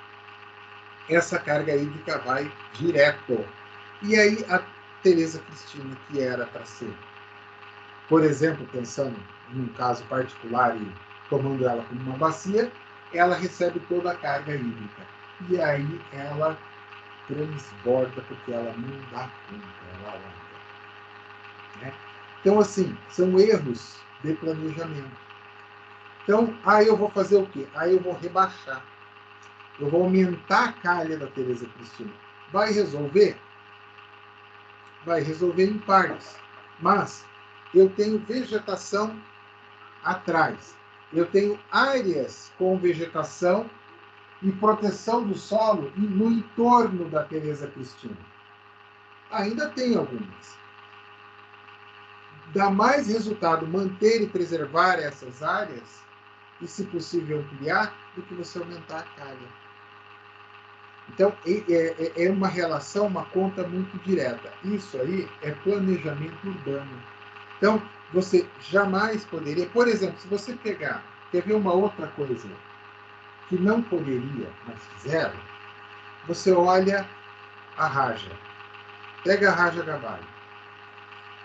essa carga hídrica vai direto. E aí a Tereza Cristina, que era para ser, por exemplo, pensando num caso particular e tomando ela como uma bacia, ela recebe toda a carga hídrica. E aí ela transborda, porque ela não dá conta, ela anda. Né? Então, assim, são erros de planejamento. Então, aí eu vou fazer o quê? Aí eu vou rebaixar. Eu vou aumentar a calha da Tereza Cristina. Vai resolver? Vai resolver em partes. Mas eu tenho vegetação atrás. Eu tenho áreas com vegetação e proteção do solo no entorno da Tereza Cristina. Ainda tem algumas. Dá mais resultado manter e preservar essas áreas e, se possível, ampliar, do que você aumentar a área. Então, é uma relação, uma conta muito direta. Isso aí é planejamento urbano. Então, você jamais poderia... Por exemplo, se você pegar... Quer ver uma outra coisa que não poderia, mas fizeram? Você olha a Raja. Pega a Raja Gavalho.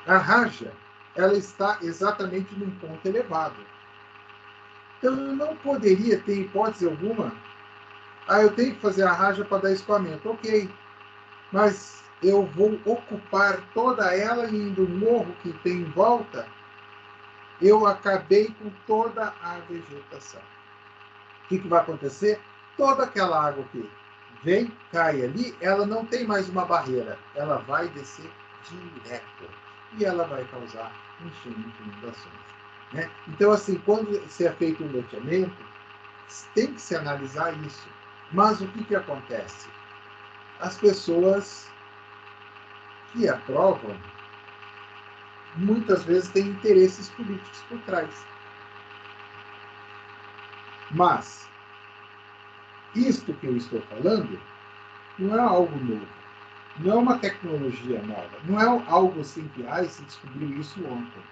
A Raja, ela está exatamente num ponto elevado. Então, eu não poderia ter hipótese alguma. Eu tenho que fazer a Raja para dar escoamento. Ok. Mas eu vou ocupar toda ela e indo no morro que tem em volta, eu acabei com toda a vegetação. O que vai acontecer? Toda aquela água que vem, cai ali, ela não tem mais uma barreira. Ela vai descer direto. E ela vai causar enchimento, inundações. Né? Então, assim, quando se é feito um loteamento, tem que se analisar isso. Mas o que acontece? As pessoas que aprovam, muitas vezes têm interesses políticos por trás. Mas, isto que eu estou falando, não é algo novo. Não é uma tecnologia nova. Não é algo assim que se descobriu isso ontem.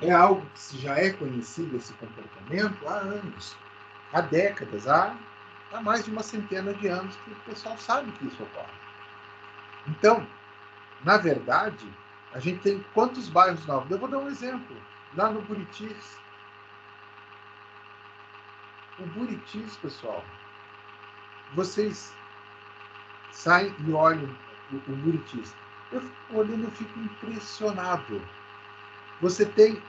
É algo que já é conhecido, esse comportamento, há anos, há décadas, há mais de uma centena de anos que o pessoal sabe que isso ocorre. Então, na verdade, a gente tem quantos bairros novos? Eu vou dar um exemplo. Lá no Buritis. O Buritis, pessoal, vocês saem e olham o Buritis. Eu fico olhando, eu fico impressionado. Você tem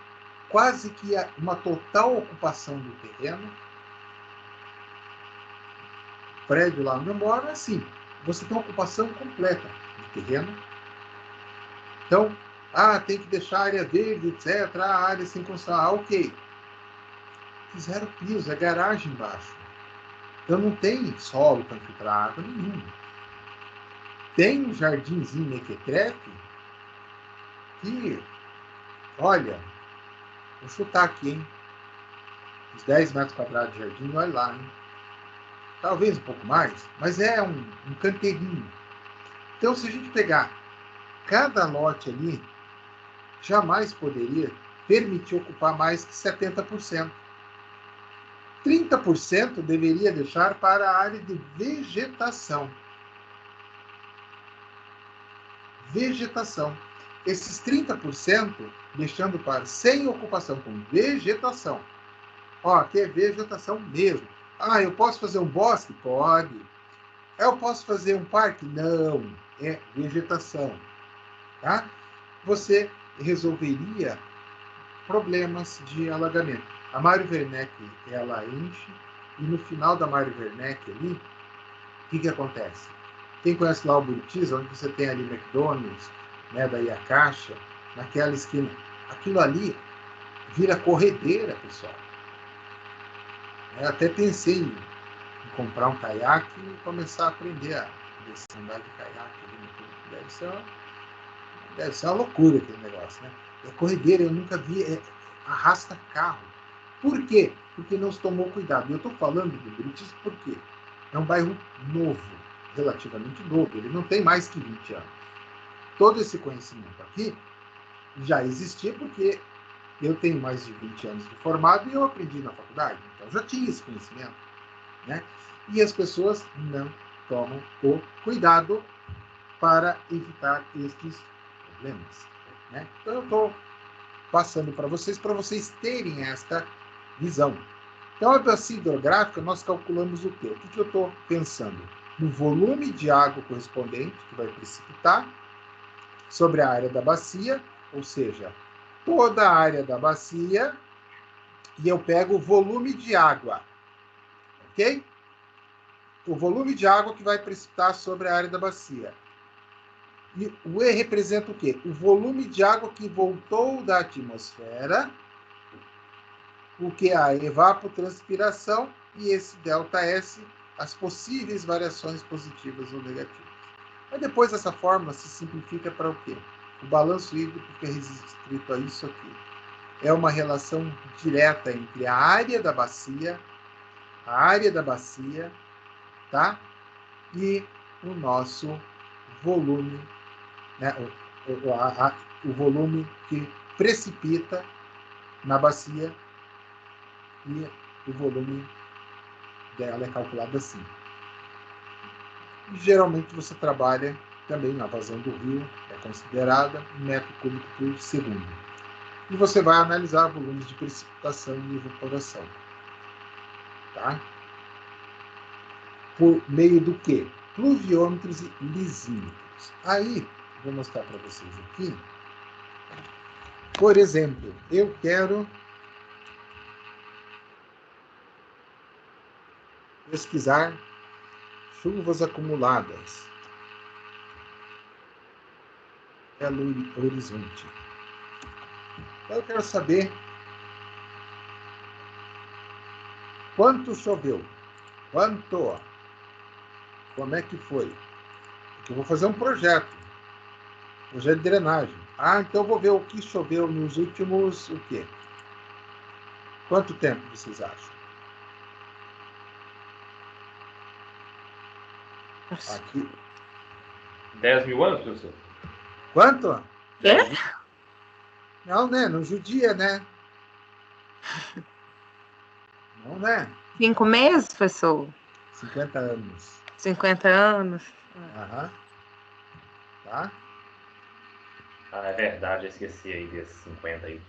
quase que uma total ocupação do terreno. O prédio lá onde eu moro é assim. Você tem uma ocupação completa do terreno. Então, tem que deixar a área verde, etc. A área sem construção. Ok. Fizeram piso, é garagem embaixo. Então não tem solo para filtrar água nenhuma. Tem um jardinzinho mequetrefe que, olha, vou chutar aqui, hein? Uns 10 metros quadrados de jardim, olha lá, hein? Talvez um pouco mais, mas é um canteirinho. Então, se a gente pegar cada lote ali, jamais poderia permitir ocupar mais que 70%. 30% deveria deixar para a área de vegetação. Vegetação. Esses 30% deixando para sem ocupação com vegetação. Aqui é vegetação mesmo. Eu posso fazer um bosque? Pode. Eu posso fazer um parque? Não. É vegetação. Tá? Você resolveria problemas de alagamento. A Mário Werneck, ela enche, e no final da Mário Werneck ali, o que acontece? Quem conhece lá o Buritis, onde você tem ali McDonald's, né, daí a Caixa, naquela esquina, aquilo ali vira corredeira, pessoal. Eu até pensei em comprar um caiaque e começar a aprender a andar de caiaque. Deve ser uma loucura aquele negócio, né? É corredeira, eu nunca vi, arrasta carro. Por quê? Porque não se tomou cuidado. Eu estou falando do Buritis porque é um bairro novo, relativamente novo. Ele não tem mais que 20 anos. Todo esse conhecimento aqui já existia porque eu tenho mais de 20 anos de formado e eu aprendi na faculdade. Então, já tinha esse conhecimento. Né? E as pessoas não tomam o cuidado para evitar estes problemas. Né? Então, eu estou passando para vocês terem esta visão. Então, a bacia hidrográfica, nós calculamos o quê? O que eu estou pensando? No volume de água correspondente, que vai precipitar, sobre a área da bacia, ou seja, toda a área da bacia, e eu pego o volume de água. Ok? O volume de água que vai precipitar sobre a área da bacia. E o E representa o quê? O volume de água que voltou da atmosfera, o que é a evapotranspiração, e esse ΔS, as possíveis variações positivas ou negativas. Mas depois essa fórmula se simplifica para o quê? O balanço hídrico fica restrito a isso aqui. É uma relação direta entre a área da bacia, tá? E o nosso volume, né? O volume que precipita na bacia, e o volume dela é calculado assim. E, geralmente você trabalha também na vazão do rio, é considerada 1 metro cúbico por segundo. E você vai analisar volumes de precipitação e evaporação. Tá? Por meio do quê? Pluviômetros e lisímetros. Aí, vou mostrar para vocês aqui. Por exemplo, eu quero pesquisar chuvas acumuladas. Belo Horizonte. Eu quero saber quanto choveu. Quanto? Como é que foi? Porque eu vou fazer um projeto de drenagem. Ah, então eu vou ver o que choveu nos últimos, o quê? Quanto tempo vocês acham? Aqui. 10 mil anos, professor? Quanto? Quê? Não, né? Não judia, né? Não, né? 5 meses, professor? 50 anos. 50 anos? Aham. Tá? Ah, é verdade, eu esqueci aí desses 50 aí.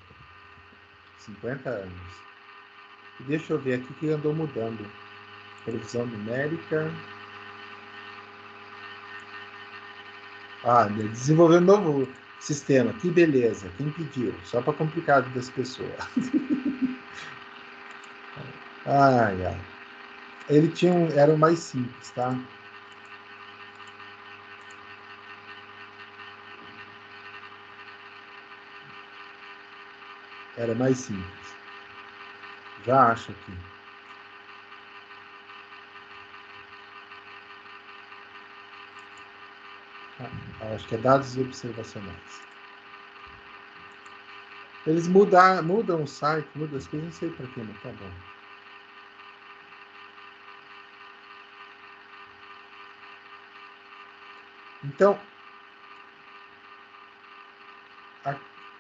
50 anos. E deixa eu ver aqui que andou mudando. Previsão numérica. Ah, desenvolveu um novo sistema. Que beleza. Quem pediu? Só para complicar a vida das pessoas. Ai, ai. Ele tinha era o mais simples, tá? Era mais simples. Já acho aqui. Acho que é dados observacionais. Eles mudam o site, mudam as coisas, não sei para quê, mas tá bom. Então,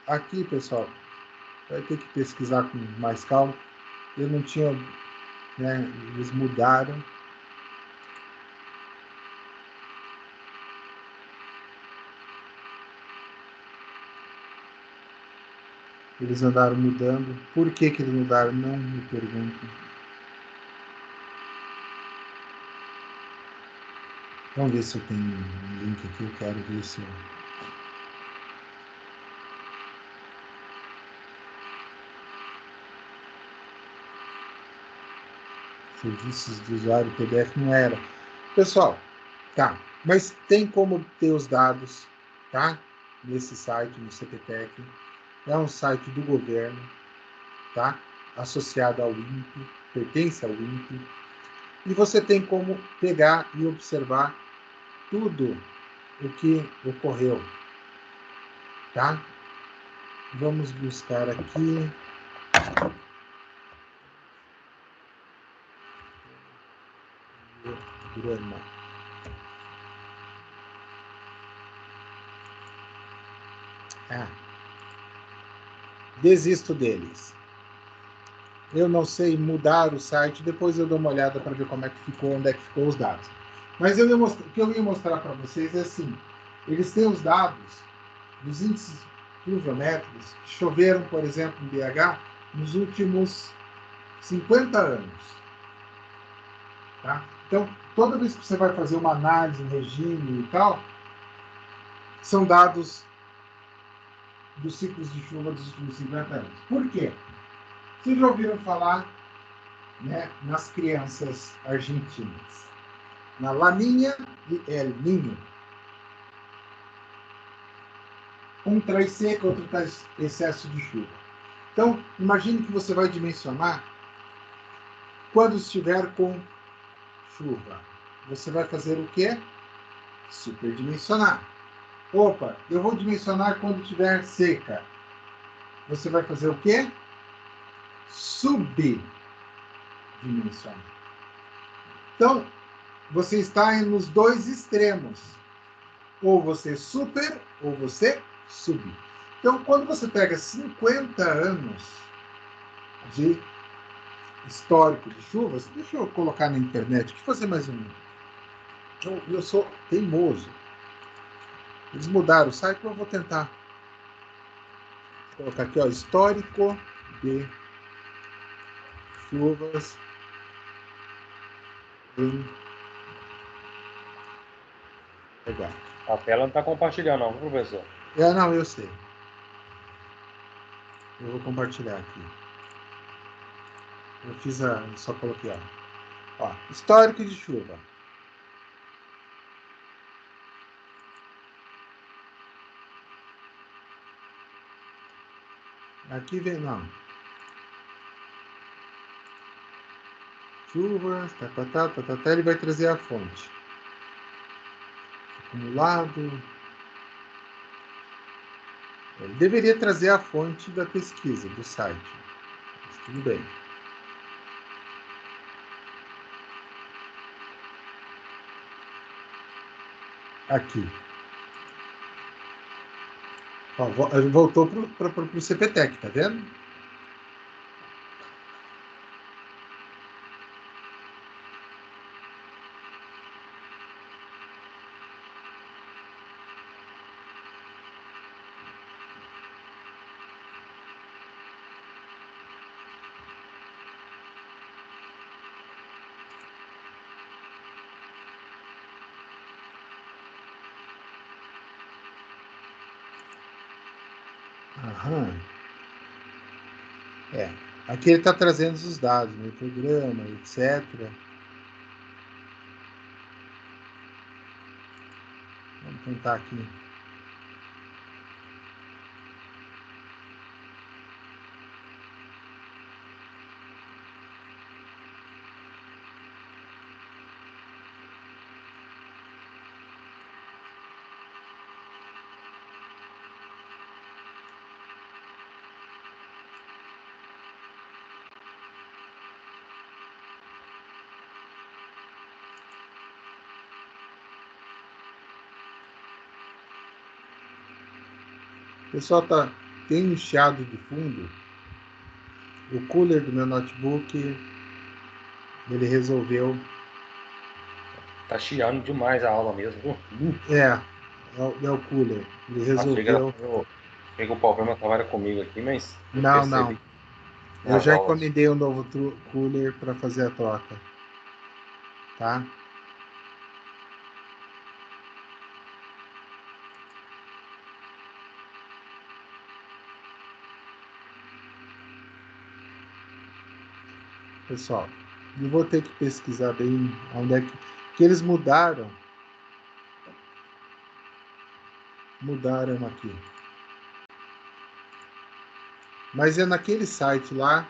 aqui, pessoal, vai ter que pesquisar com mais calma. Eu não tinha, né, eles mudaram. Eles andaram mudando. Por que eles mudaram? Não me perguntem. Vamos ver se eu tenho um link aqui. Eu quero ver se eu... Serviços de usuário PDF não era. Pessoal, tá. Mas tem como ter os dados, tá? Nesse site, no CPTEC. É um site do governo, tá? Associado ao INPE, pertence ao INPE. E você tem como pegar e observar tudo o que ocorreu, tá? Vamos buscar aqui. Grama. Desisto deles. Eu não sei mudar o site, depois eu dou uma olhada para ver como é que ficou, onde é que ficou os dados. Mas o que eu ia mostrar para vocês é assim, eles têm os dados dos índices pluviométricos que choveram, por exemplo, em BH, nos últimos 50 anos. Tá? Então, toda vez que você vai fazer uma análise, um regime e tal, são dados dos ciclos de chuva dos últimos 50 anos. Por quê? Vocês já ouviram falar, né, nas crianças argentinas? Na Laninha e El Niño. Um traz seca, outro traz excesso de chuva. Então, imagine que você vai dimensionar quando estiver com chuva. Você vai fazer o quê? Superdimensionar. Opa, eu vou dimensionar quando estiver seca. Você vai fazer o quê? Subdimensionar. Então, você está nos dois extremos. Ou você super, ou você sub. Então, quando você pega 50 anos de histórico de chuvas, deixa eu colocar na internet, deixa eu fazer mais um. Eu sou teimoso. Eles mudaram o site, mas eu vou tentar colocar aqui, ó, histórico de chuvas em... Legal. A tela não está compartilhando, não, professor? Não, eu sei. Eu vou compartilhar aqui. Eu fiz só coloquei, ó, histórico de chuva. Aqui vem, não. Chuvas, ele vai trazer a fonte. Acumulado. Ele deveria trazer a fonte da pesquisa, do site. Mas tudo bem. Aqui. Ó, voltou para o CPTEC, tá vendo? Aham. Aqui ele está trazendo os dados, né? Programa, etc. Vamos tentar aqui. O pessoal tem um chiado de fundo. O cooler do meu notebook, ele resolveu... Tá chiando demais a aula mesmo. É o cooler. Ele resolveu... Chega o problema trabalha comigo aqui, mas... Não. Eu já encomendei um novo cooler para fazer a troca. Tá? Pessoal, eu vou ter que pesquisar bem onde é que eles mudaram. Mudaram aqui. Mas é naquele site lá.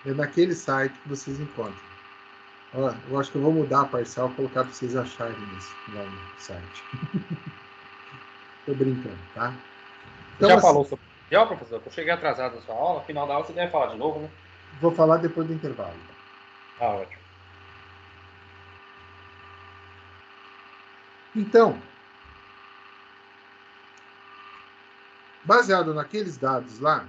É naquele site que vocês encontram. Ó, eu acho que eu vou mudar a parcial e colocar para vocês acharem isso lá no site. Tô brincando, tá? Então, já falou sobre o professor? Eu cheguei atrasado na sua aula. No final da aula você deve falar de novo, né? Vou falar depois do intervalo. Ótimo. Então, baseado naqueles dados lá,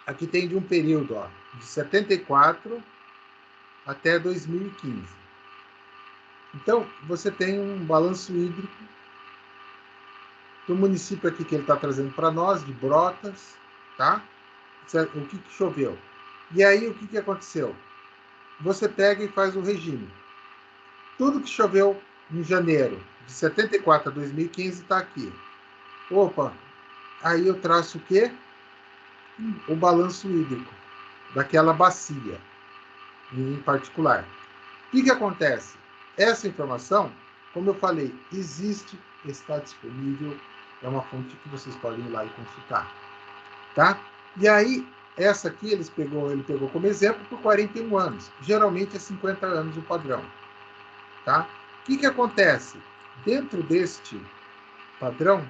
aqui tem de um período, ó, de 74 até 2015. Então, você tem um balanço hídrico do município aqui que ele está trazendo para nós, de Brotas, tá? O que choveu. E aí, o que aconteceu? Você pega e faz o regime. Tudo que choveu em janeiro, de 74 a 2015, está aqui. Opa, aí eu traço o quê? O balanço hídrico daquela bacia, em particular. O que acontece? Essa informação, como eu falei, existe, está disponível, é uma fonte que vocês podem ir lá e consultar. Tá? E aí, essa aqui ele pegou como exemplo por 41 anos. Geralmente é 50 anos o padrão. Tá? O que acontece? Dentro deste padrão,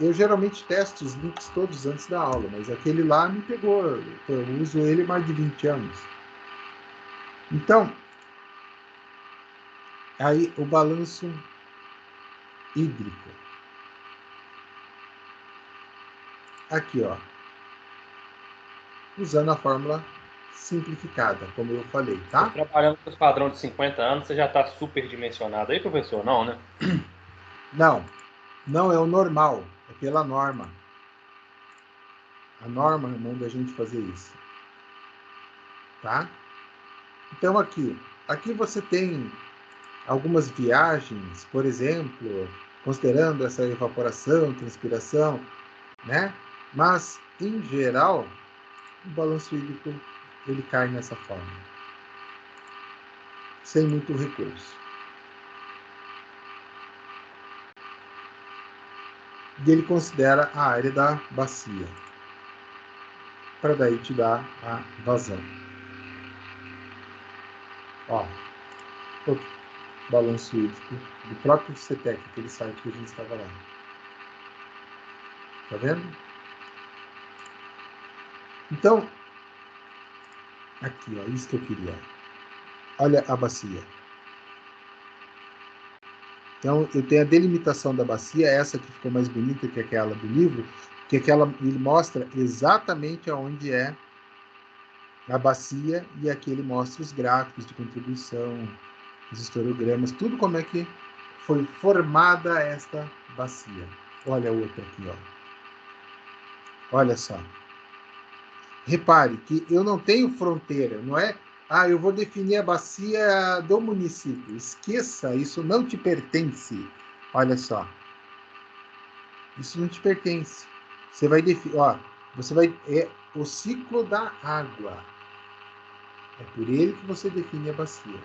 eu geralmente testo os links todos antes da aula, mas aquele lá me pegou, eu uso ele há mais de 20 anos. Então, aí o balanço hídrico. Aqui, ó. Usando a fórmula simplificada, como eu falei, tá? Trabalhando com os padrões de 50 anos, você já está superdimensionado aí, professor? Não, né? Não é o normal, é pela norma. A norma manda a gente fazer isso. Tá? Então aqui você tem algumas viagens, por exemplo, considerando essa evaporação, transpiração, né? Mas, em geral, o balanço hídrico ele cai nessa forma, sem muito recurso. E ele considera a área da bacia, para daí te dar a vazão. Ó, o balanço hídrico do próprio CETEC, aquele site que a gente estava lá. Tá vendo? Então, aqui, ó, isso que eu queria. Olha a bacia. Então, eu tenho a delimitação da bacia, essa que ficou mais bonita que aquela do livro, que ele mostra exatamente aonde é a bacia, e aqui ele mostra os gráficos de contribuição, os histogramas, tudo como é que foi formada esta bacia. Olha a outra aqui, ó. Olha só. Repare que eu não tenho fronteira, não é? Eu vou definir a bacia do município. Esqueça, isso não te pertence. Olha só. Isso não te pertence. Você vai definir, é o ciclo da água. É por ele que você define a bacia.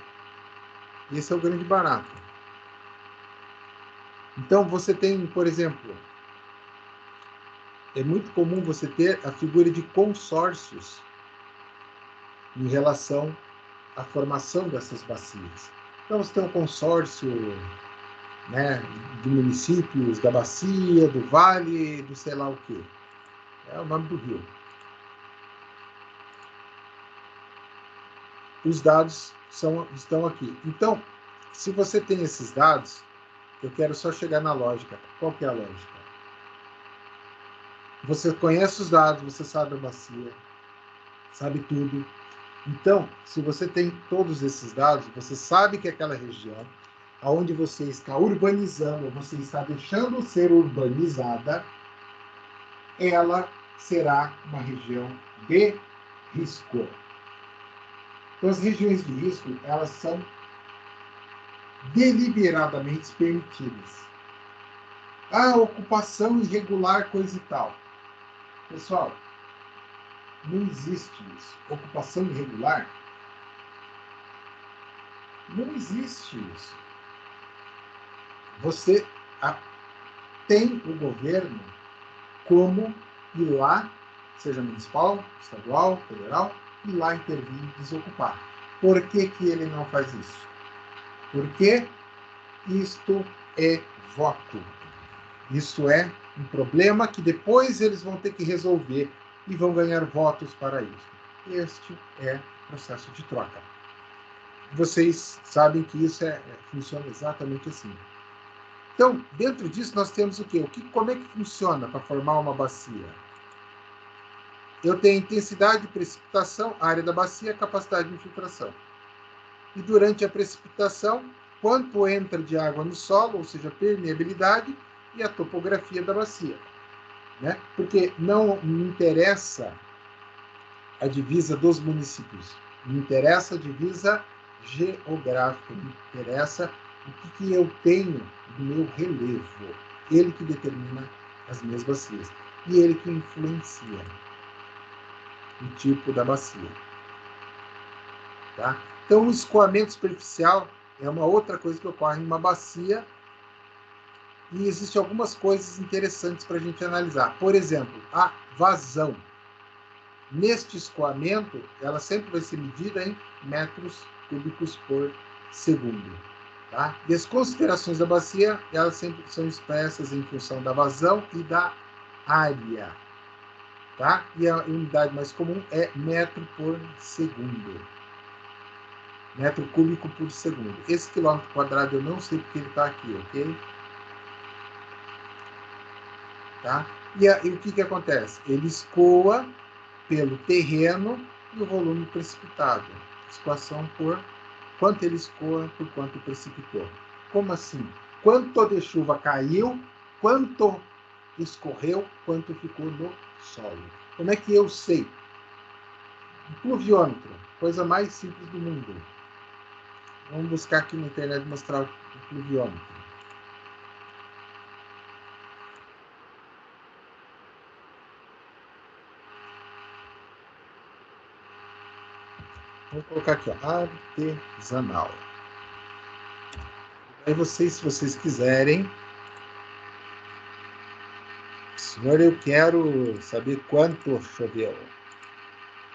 Esse é o grande barato. Então você tem, por exemplo, é muito comum você ter a figura de consórcios em relação à formação dessas bacias. Então você tem um consórcio, né, de municípios, da bacia, do vale, do sei lá o quê. É o nome do rio. Os dados estão aqui. Então, se você tem esses dados, eu quero só chegar na lógica. Qual que é a lógica? Você conhece os dados, você sabe a bacia, sabe tudo. Então, se você tem todos esses dados, você sabe que aquela região, onde você está urbanizando, você está deixando ser urbanizada, ela será uma região de risco. Então, as regiões de risco, elas são deliberadamente permitidas. Ocupação irregular, coisa e tal. Pessoal, não existe isso. Ocupação irregular? Não existe isso. Você tem o governo como ir lá, seja municipal, estadual, federal, ir lá intervir e desocupar. Por que que ele não faz isso? Porque isto é voto. Isso é um problema que depois eles vão ter que resolver e vão ganhar votos para isso. Este é o processo de troca. Vocês sabem que isso funciona exatamente assim. Então, dentro disso, nós temos o quê? Como é que funciona para formar uma bacia? Eu tenho intensidade de precipitação, área da bacia, capacidade de infiltração. E durante a precipitação, quanto entra de água no solo, ou seja, permeabilidade, e a topografia da bacia. Né? Porque não me interessa a divisa dos municípios, me interessa a divisa geográfica, me interessa o que eu tenho do meu relevo. Ele que determina as minhas bacias. E ele que influencia o tipo da bacia. Tá? Então, o escoamento superficial é uma outra coisa que ocorre em uma bacia e existem algumas coisas interessantes para a gente analisar. Por exemplo, a vazão. Neste escoamento, ela sempre vai ser medida em metros cúbicos por segundo. Tá? E as considerações da bacia, elas sempre são expressas em função da vazão e da área. Tá? E a unidade mais comum é metro por segundo. Metro cúbico por segundo. Esse quilômetro quadrado eu não sei porque ele está aqui, ok? Tá? E o que acontece? Ele escoa pelo terreno e o volume precipitado. Escoação por quanto ele escoa por quanto precipitou. Como assim? Quanto de chuva caiu, quanto escorreu, quanto ficou no solo. Como é que eu sei? O pluviômetro, coisa mais simples do mundo. Vamos buscar aqui na internet mostrar o pluviômetro. Vou colocar aqui, ó, artesanal. Aí vocês, se vocês quiserem, senhor, eu quero saber quanto choveu.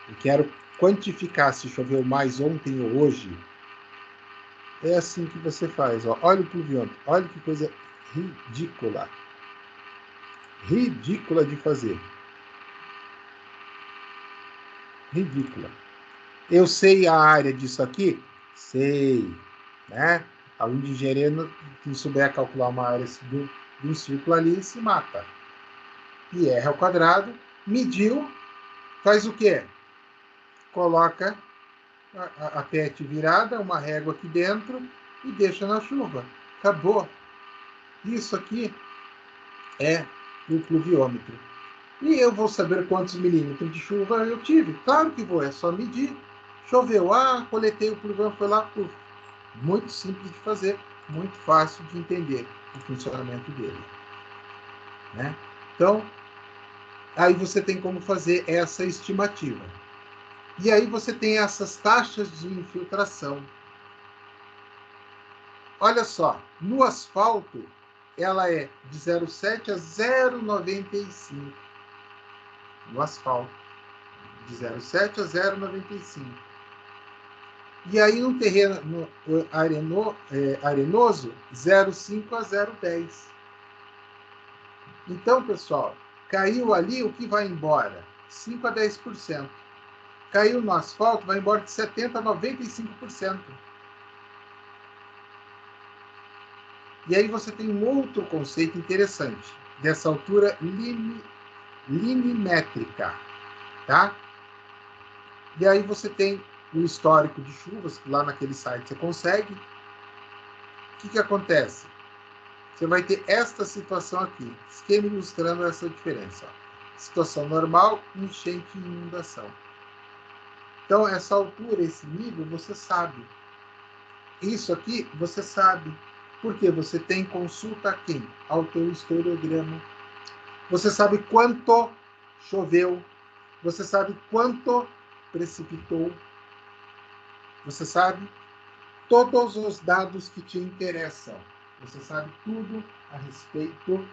Eu quero quantificar se choveu mais ontem ou hoje. É assim que você faz, ó. Olha o pluviômetro, olha que coisa ridícula. Ridícula de fazer. Ridícula. Eu sei a área disso aqui? Sei, né? Aluno de engenharia, que souber calcular uma área de um círculo ali, se mata. Pi r ao quadrado, mediu, faz o quê? Coloca a PET virada, uma régua aqui dentro e deixa na chuva. Acabou. Isso aqui é o pluviômetro. E eu vou saber quantos milímetros de chuva eu tive? Claro que vou, é só medir. Choveu, coletei o pluviômetro, foi lá, muito simples de fazer, muito fácil de entender o funcionamento dele. Né? Então, aí você tem como fazer essa estimativa. E aí você tem essas taxas de infiltração. Olha só, no asfalto, ela é de 0,7 a 0,95. No asfalto, de 0,7 a 0,95. E aí no terreno arenoso, 0,5 a 0,10. Então, pessoal, caiu ali, o que vai embora? 5 a 10%. Caiu no asfalto, vai embora de 70 a 95%. E aí você tem um outro conceito interessante, dessa altura limimétrica, tá? E aí você tem o histórico de chuvas, que lá naquele site você consegue. O que acontece? Você vai ter esta situação aqui, esquema ilustrando essa diferença. Ó. Situação normal, enchente e inundação. Então, essa altura, esse nível, você sabe. Isso aqui, você sabe. Porque você tem consulta a quem? Ao teu historiograma. Você sabe quanto choveu. Você sabe quanto precipitou. Você sabe todos os dados que te interessam. Você sabe tudo a respeito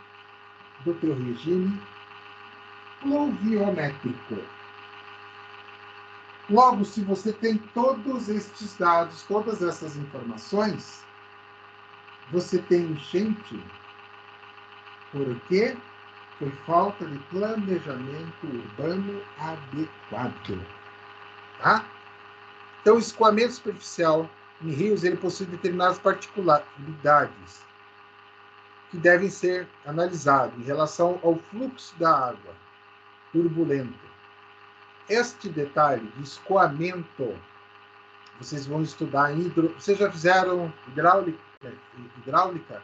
do teu regime pluviométrico. Logo, se você tem todos estes dados, todas essas informações, você tem enchente. Por quê? Por falta de planejamento urbano adequado. Tá? Então, o escoamento superficial em rios, ele possui determinadas particularidades que devem ser analisadas em relação ao fluxo da água turbulento. Este detalhe de escoamento, vocês vão estudar em Vocês já fizeram hidráulica?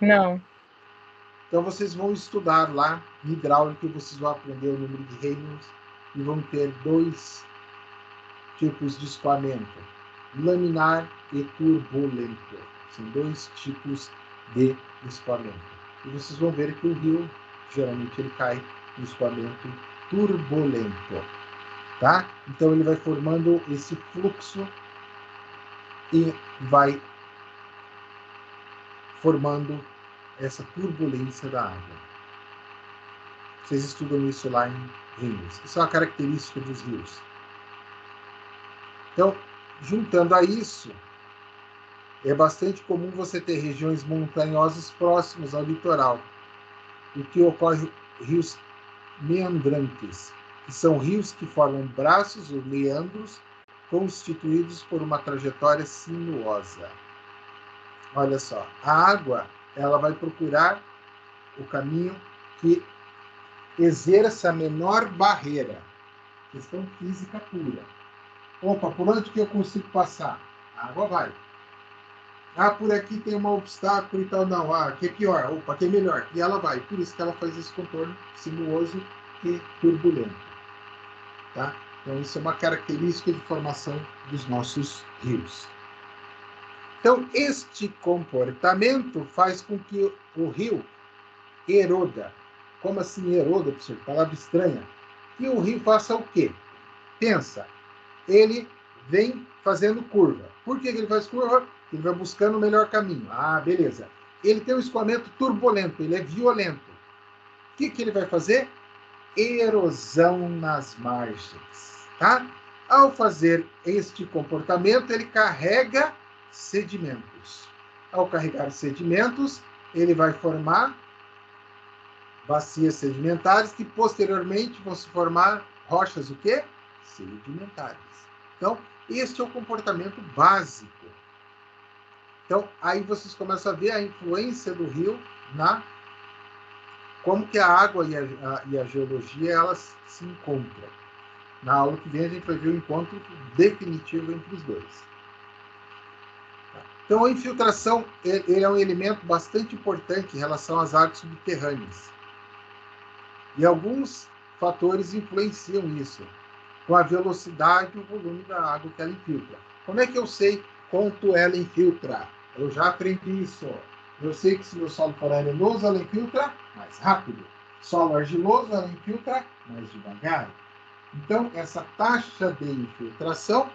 Não. Então, vocês vão estudar lá em hidráulica e vocês vão aprender o número de Reynolds e vão ter 2 tipos de escoamento, laminar e turbulento. São 2 tipos de escoamento. E vocês vão ver que o rio, geralmente, ele cai no escoamento turbulento. tá? Então ele vai formando esse fluxo e vai formando essa turbulência da água. Vocês estudam isso lá em rios. Isso é uma característica dos rios. Então, juntando a isso, é bastante comum você ter regiões montanhosas próximas ao litoral, o que ocorre rios meandrantes, que são rios que formam braços ou meandros constituídos por uma trajetória sinuosa. Olha só, a água ela vai procurar o caminho que exerça a menor barreira. Questão física pura. Opa, por onde que eu consigo passar? A água vai. Ah, por aqui tem um obstáculo e tal. Não, aqui é pior. Opa, aqui é melhor. E ela vai. Por isso que ela faz esse contorno sinuoso e turbulento. Tá? Então, isso é uma característica de formação dos nossos rios. Então, este comportamento faz com que o rio eroda. Como assim eroda, professor? Palavra estranha. E o rio faça o quê? Pensa, ele vem fazendo curva. Por que ele faz curva? Ele vai buscando o melhor caminho. Ah, beleza. Ele tem um escoamento turbulento, ele é violento. O que ele vai fazer? Erosão nas margens, tá? Ao fazer este comportamento, ele carrega sedimentos. Ao carregar sedimentos, ele vai formar bacias sedimentares que posteriormente vão se formar rochas o quê? Sedimentares. Então, este é o comportamento básico. Então, aí vocês começam a ver a influência do rio na como que a água e a geologia elas se encontram. Na aula que vem a gente vai ver o encontro definitivo entre os dois. Então, a infiltração ele é um elemento bastante importante em relação às águas subterrâneas. E alguns fatores influenciam isso, com a velocidade e o volume da água que ela infiltra. Como é que eu sei quanto ela infiltra? Eu já aprendi isso. Eu sei que se o solo for arenoso, ela infiltra mais rápido. Solo argiloso, ela infiltra mais devagar. Então, essa taxa de infiltração,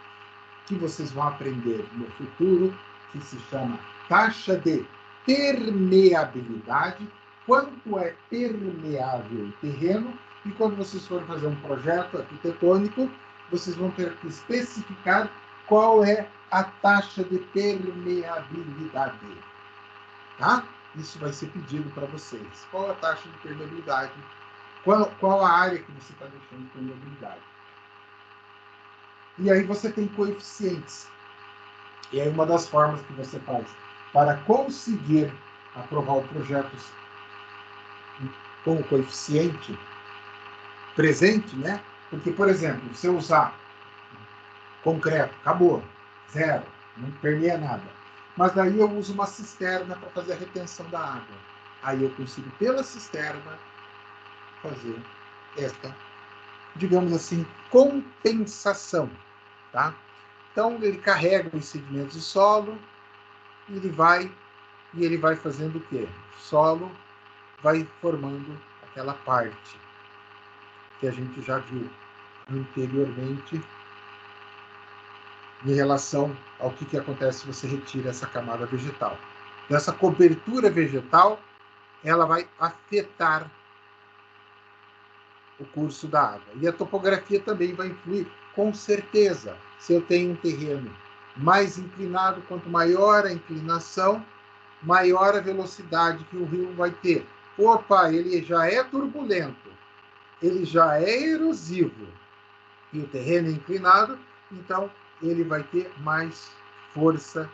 que vocês vão aprender no futuro, que se chama taxa de permeabilidade, quanto é permeável o terreno, e quando vocês forem fazer um projeto arquitetônico, vocês vão ter que especificar qual é a taxa de permeabilidade. Tá? Isso vai ser pedido para vocês. Qual a taxa de permeabilidade? Qual a área que você está deixando de permeabilidade? E aí você tem coeficientes. E aí uma das formas que você faz para conseguir aprovar o projeto com o coeficiente presente, né? Porque, por exemplo, se eu usar concreto, acabou, zero, não permeia nada. Mas daí eu uso uma cisterna para fazer a retenção da água. Aí eu consigo, pela cisterna, fazer esta, digamos assim, compensação, tá? Então, ele carrega os sedimentos do solo, ele vai fazendo o quê? O solo vai formando aquela parte que a gente já viu anteriormente em relação ao que acontece se você retira essa camada vegetal. Então, essa cobertura vegetal, ela vai afetar o curso da água. E a topografia também vai influir, com certeza. Se eu tenho um terreno mais inclinado, quanto maior a inclinação, maior a velocidade que o rio vai ter. Opa, ele já é turbulento, ele já é erosivo, e o terreno é inclinado, então ele vai ter mais força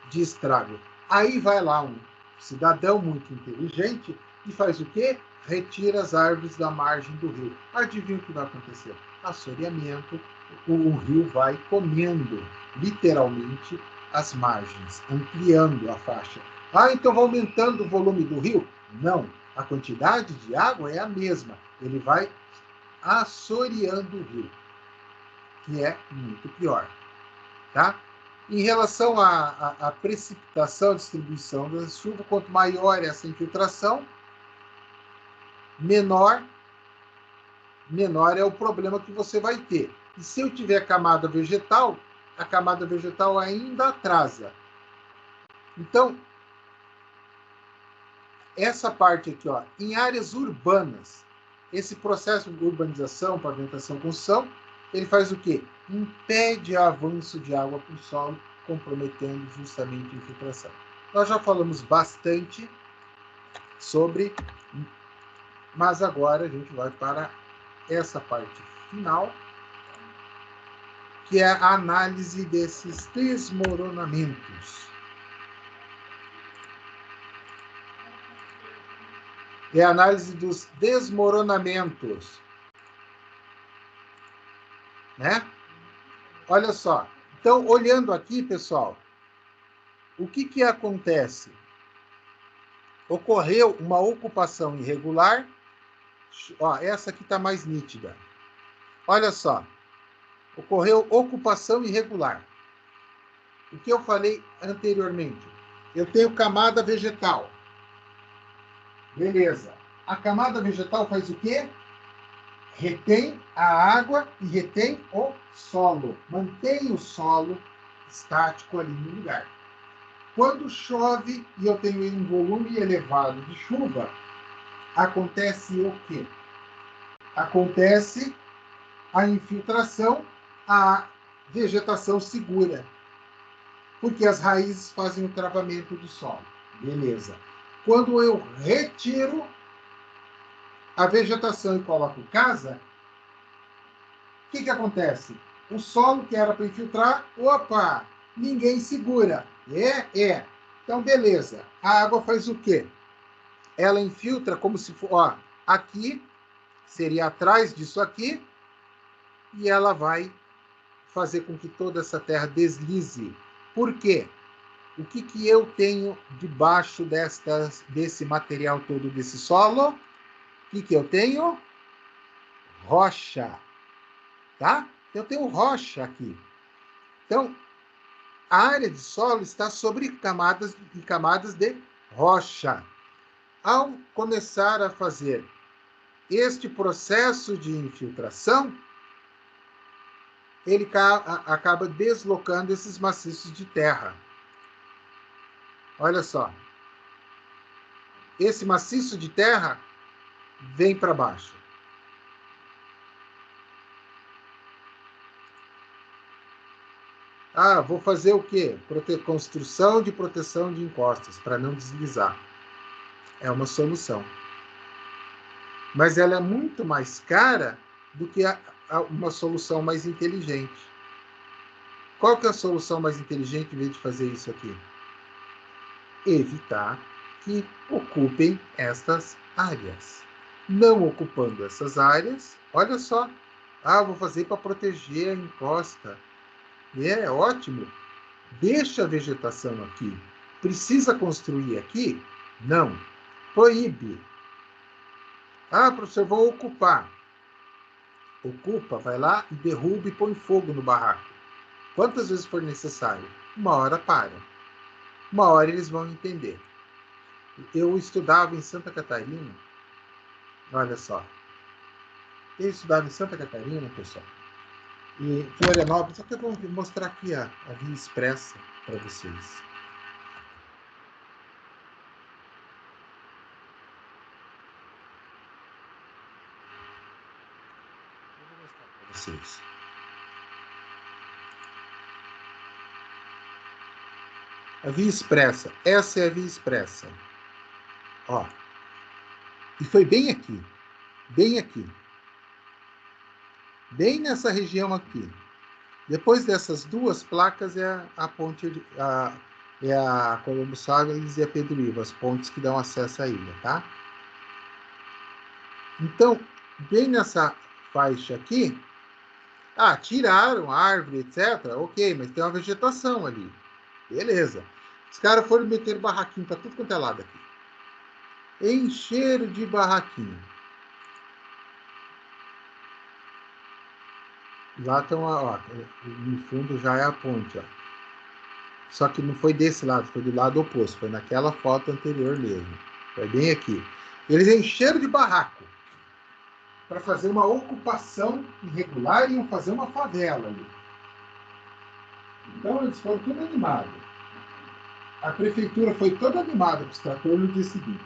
de estrago. Aí vai lá um cidadão muito inteligente e faz o quê? Retira as árvores da margem do rio. Adivinha o que vai acontecer? Assoreamento, o rio vai comendo, literalmente, as margens, ampliando a faixa. Ah, então vai aumentando o volume do rio? Não, a quantidade de água é a mesma. Ele vai assoreando o rio, que é muito pior. Tá? Em relação à precipitação, distribuição da chuva, quanto maior essa infiltração, menor é o problema que você vai ter. E se eu tiver camada vegetal, a camada vegetal ainda atrasa. Então, essa parte aqui, ó, em áreas urbanas, esse processo de urbanização, pavimentação, construção, ele faz o quê? Impede o avanço de água para o solo, comprometendo justamente a infiltração. Nós já falamos bastante sobre, mas agora a gente vai para essa parte final, que é a análise desses desmoronamentos. É a análise dos desmoronamentos. Né? Olha só. Então, olhando aqui, pessoal, o que acontece? Ocorreu uma ocupação irregular. Ó, essa aqui está mais nítida. Olha só. Ocorreu ocupação irregular. O que eu falei anteriormente? Eu tenho camada vegetal. Beleza. A camada vegetal faz o quê? Retém a água e retém o solo. Mantém o solo estático ali no lugar. Quando chove e eu tenho um volume elevado de chuva, acontece o quê? Acontece a infiltração, a vegetação segura. Porque as raízes fazem o travamento do solo. Beleza. Quando eu retiro a vegetação e coloco casa, o que acontece? O solo que era para infiltrar, opa, ninguém segura. Então, beleza. A água faz o quê? Ela infiltra como se for, ó, aqui, seria atrás disso aqui, e ela vai fazer com que toda essa terra deslize. Por quê? O que eu tenho debaixo desse material todo, desse solo? O que eu tenho? Rocha. Tá? Eu tenho rocha aqui. Então, a área de solo está sobre camadas e camadas de rocha. Ao começar a fazer este processo de infiltração, ele acaba deslocando esses maciços de terra. Olha só. Esse maciço de terra vem para baixo. Ah, vou fazer o quê? Construção de proteção de encostas, para não deslizar. É uma solução. Mas ela é muito mais cara do que uma solução mais inteligente. Qual que é a solução mais inteligente em vez de fazer isso aqui? Evitar que ocupem estas áreas. Não ocupando essas áreas, olha só. Ah, vou fazer para proteger a encosta. É ótimo. Deixa a vegetação aqui. Precisa construir aqui? Não. Proíbe. Ah, professor, vou ocupar. Ocupa, vai lá e derruba e põe fogo no barraco. Quantas vezes for necessário? Uma hora para. Uma hora eles vão entender. Eu estudava em Santa Catarina. Olha só. Eu estudava em Santa Catarina, pessoal. E Florianópolis, só que eu vou mostrar aqui a Via Expressa para vocês. Eu vou mostrar para vocês. A Via Expressa. Essa é a Via Expressa. Ó. E foi bem aqui. Bem aqui. Bem nessa região aqui. Depois dessas duas placas é a ponte, é a Colombo Salles e a Pedro Ivo, as pontes que dão acesso à ilha, tá? Então, bem nessa faixa aqui, tiraram a árvore, etc. Ok, mas tem uma vegetação ali. Beleza. Os caras foram meter barraquinho para tudo quanto é lado aqui. Encheram de barraquinho. Lá tem ó, no fundo já é a ponte, ó. Só que não foi desse lado, foi do lado oposto, foi naquela foto anterior mesmo. Foi bem aqui. Eles encheram de barraco. para fazer uma ocupação irregular e iam fazer uma favela ali. Então eles foram tudo animados. A prefeitura foi toda animada com os tratores no dia seguinte.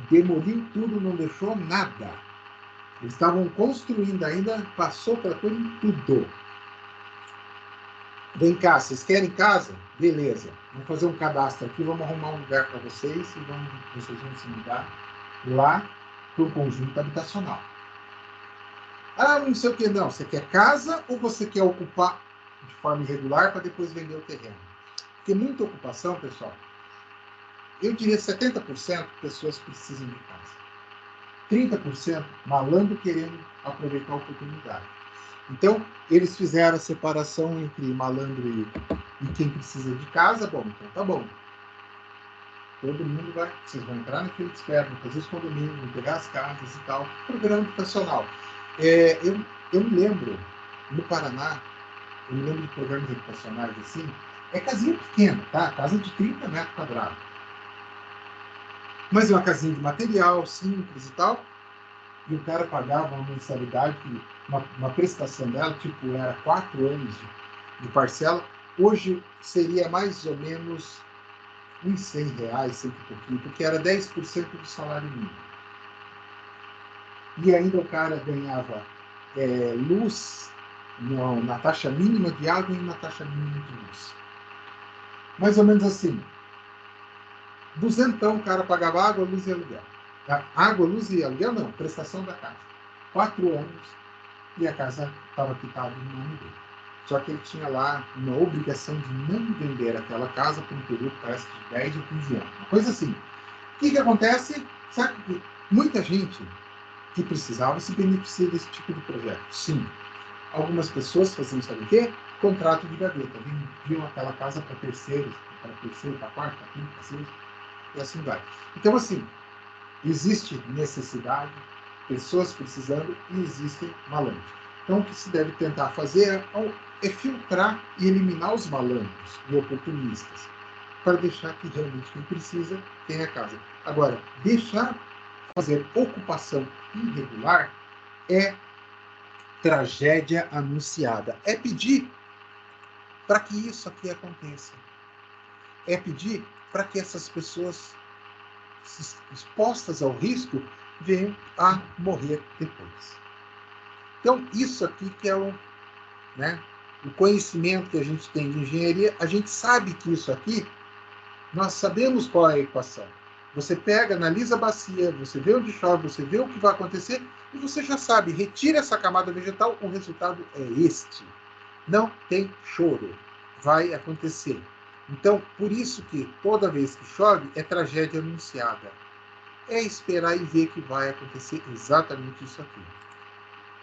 Demoliu tudo, não deixou nada. Eles estavam construindo ainda, passou o trator em tudo. Vem cá, vocês querem casa? Beleza. Vamos fazer um cadastro aqui, vamos arrumar um lugar para vocês e vocês vão se mudar lá para o conjunto habitacional. Ah, não sei o que, não. Você quer casa ou você quer ocupar de forma irregular para depois vender o terreno? Porque muita ocupação, pessoal, eu diria 70% pessoas precisam de casa. 30% malandro querendo aproveitar a oportunidade. Então, eles fizeram a separação entre malandro e quem precisa de casa. Bom, então tá bom. Todo mundo vai, vocês vão entrar naquele que espera, vão fazer os condomínios, vão pegar as casas e tal. Programa habitacional. Eu me lembro, no Paraná, eu me lembro de programas habitacionais assim, é casinha pequena, tá? Casa de 30 metros quadrados. Mas é uma casinha de material, simples e tal. E o cara pagava uma mensalidade, uma prestação dela, tipo, era 4 anos de parcela. Hoje seria mais ou menos uns R$100, 100 e pouquinho, porque era 10% do salário mínimo. E ainda o cara ganhava luz na taxa mínima de água e na taxa mínima de luz. Mais ou menos assim. Duzentão o cara pagava água, luz e aluguel. Água, luz e aluguel não, prestação da casa. 4 anos e a casa estava quitada no nome dele. Só que ele tinha lá uma obrigação de não vender aquela casa por um período, parece, de 10 ou 15 anos. Uma coisa assim. O que acontece? Sabe que muita gente que precisava se beneficia desse tipo de projeto. Sim. Algumas pessoas faziam, sabe o quê? Contrato de gaveta. Vendiam aquela casa para terceiros, para terceiro, para quarto, para quinto, para sexto, e assim vai. Então, assim, existe necessidade, pessoas precisando e existem malandros. Então, o que se deve tentar fazer é filtrar e eliminar os malandros e oportunistas, para deixar que realmente quem precisa tenha casa. Agora, deixar fazer ocupação irregular é tragédia anunciada. É pedir para que isso aqui aconteça. É pedir para que essas pessoas expostas ao risco venham a morrer depois. Então, isso aqui que é o conhecimento que a gente tem de engenharia, a gente sabe que isso aqui, nós sabemos qual é a equação. Você pega, analisa a bacia, você vê onde chove, você vê o que vai acontecer, e você já sabe, retira essa camada vegetal, o resultado é este. Não tem choro. Vai acontecer. Então, por isso que toda vez que chove, é tragédia anunciada. É esperar e ver que vai acontecer exatamente isso aqui.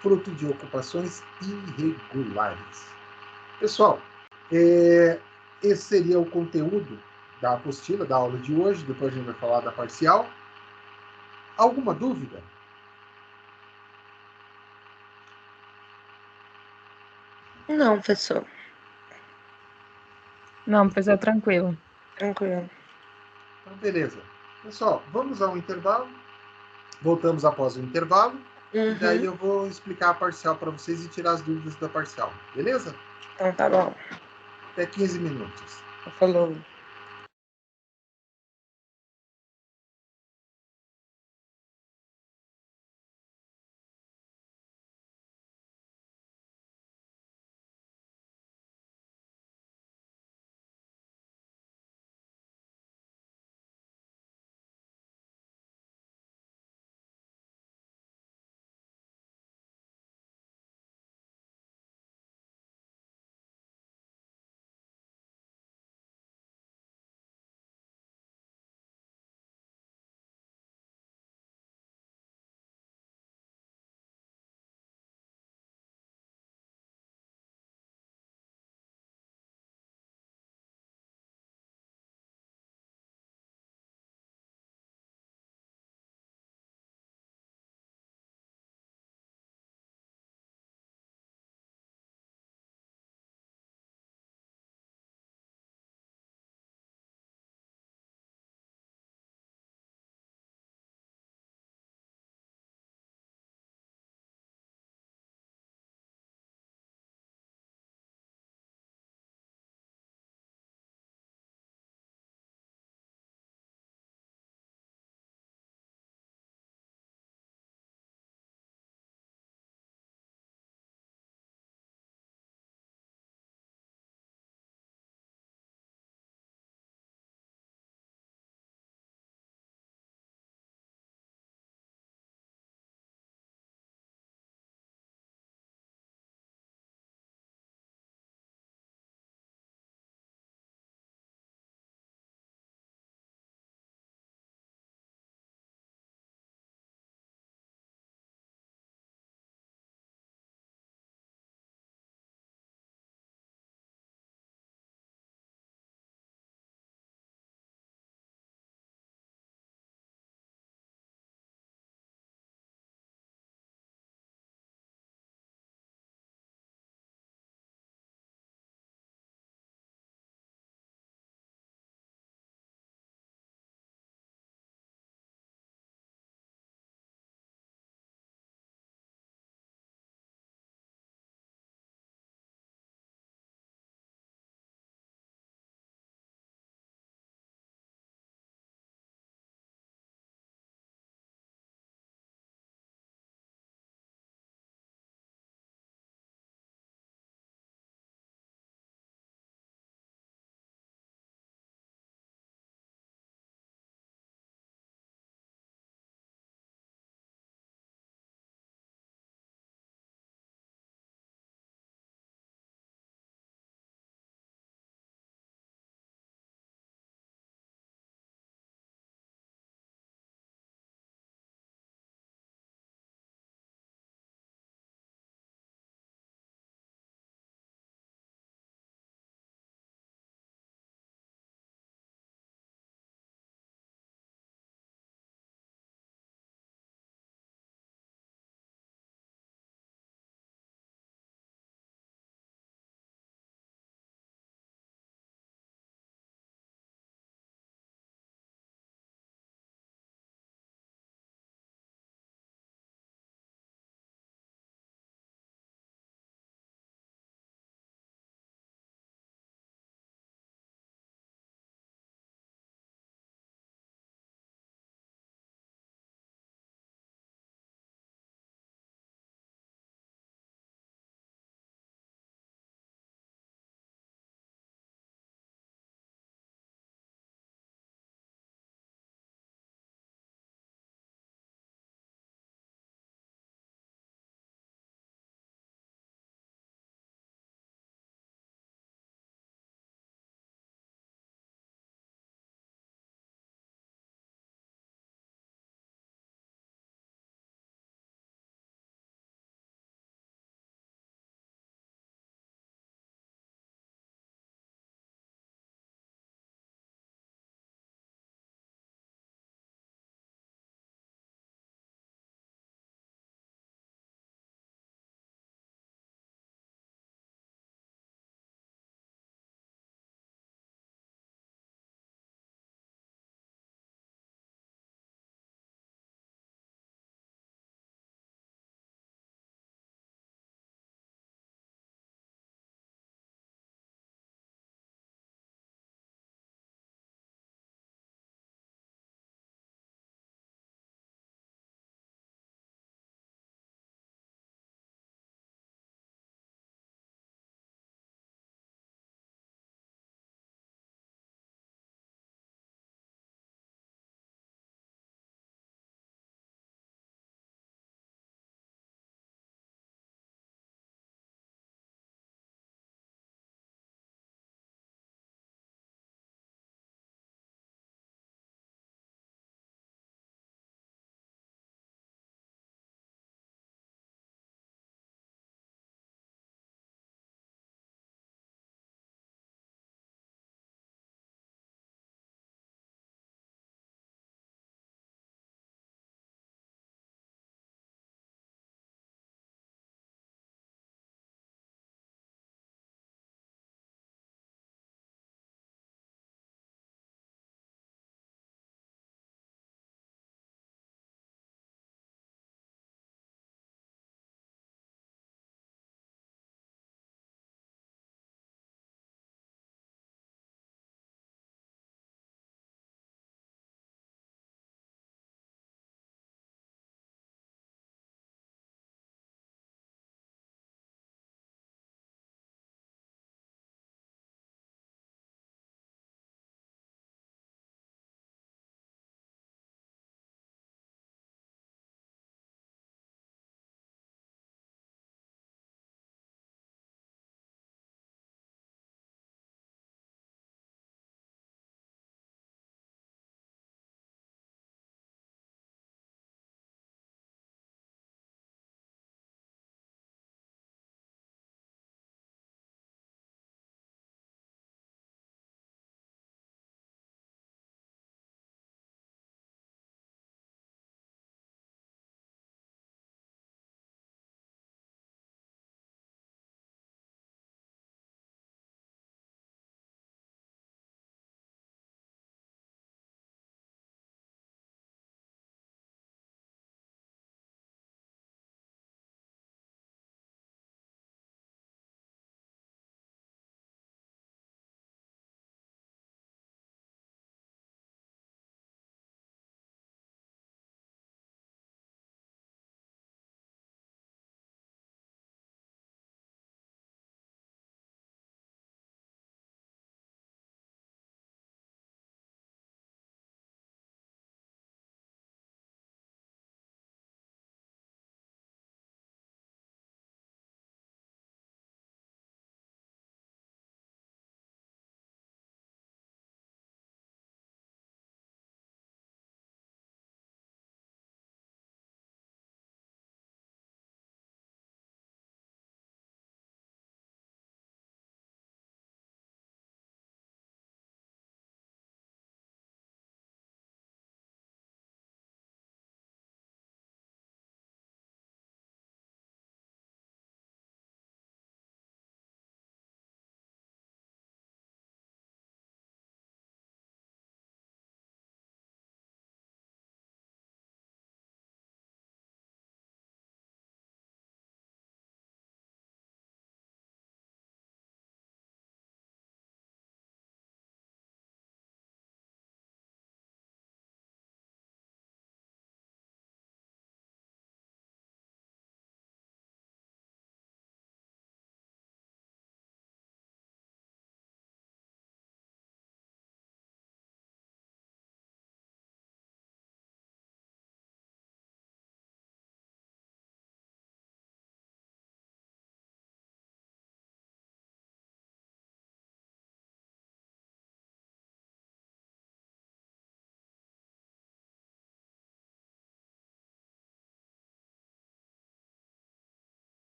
Fruto de ocupações irregulares. Pessoal, esse seria o conteúdo da apostila, da aula de hoje. Depois a gente vai falar da parcial. Alguma dúvida? Não, professor. Não, professor, tranquilo. Tranquilo. Então, beleza. Pessoal, vamos ao intervalo. Voltamos após o intervalo. E daí eu vou explicar a parcial para vocês e tirar as dúvidas da parcial. Beleza? Então tá bom. Até 15 minutos. Falou.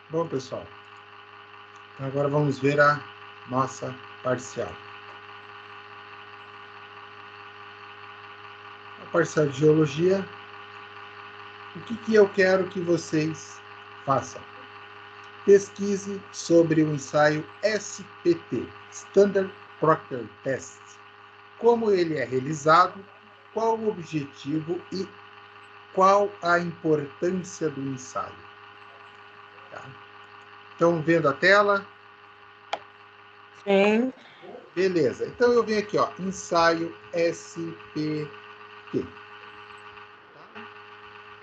Bom, pessoal, agora vamos ver a nossa parcial. A parcial de geologia, o que eu quero que vocês façam? Pesquise sobre o ensaio SPT, Standard Proctor Test. Como ele é realizado, qual o objetivo e qual a importância do ensaio. Tá? Estão vendo a tela? Sim. Beleza. Então eu venho aqui, ó, ensaio SPT. Tá?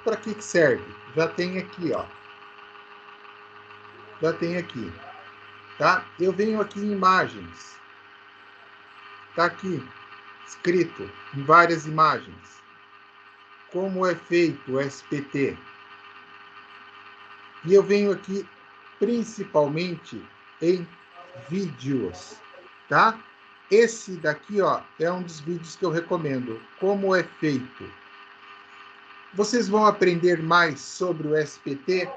Para que serve? Já tem aqui, ó. Já tem aqui. Tá? Eu venho aqui em imagens. Tá aqui escrito em várias imagens. Como é feito o SPT? E eu venho aqui principalmente em vídeos, tá? Esse daqui, ó, é um dos vídeos que eu recomendo. Como é feito? Vocês vão aprender mais sobre o SPT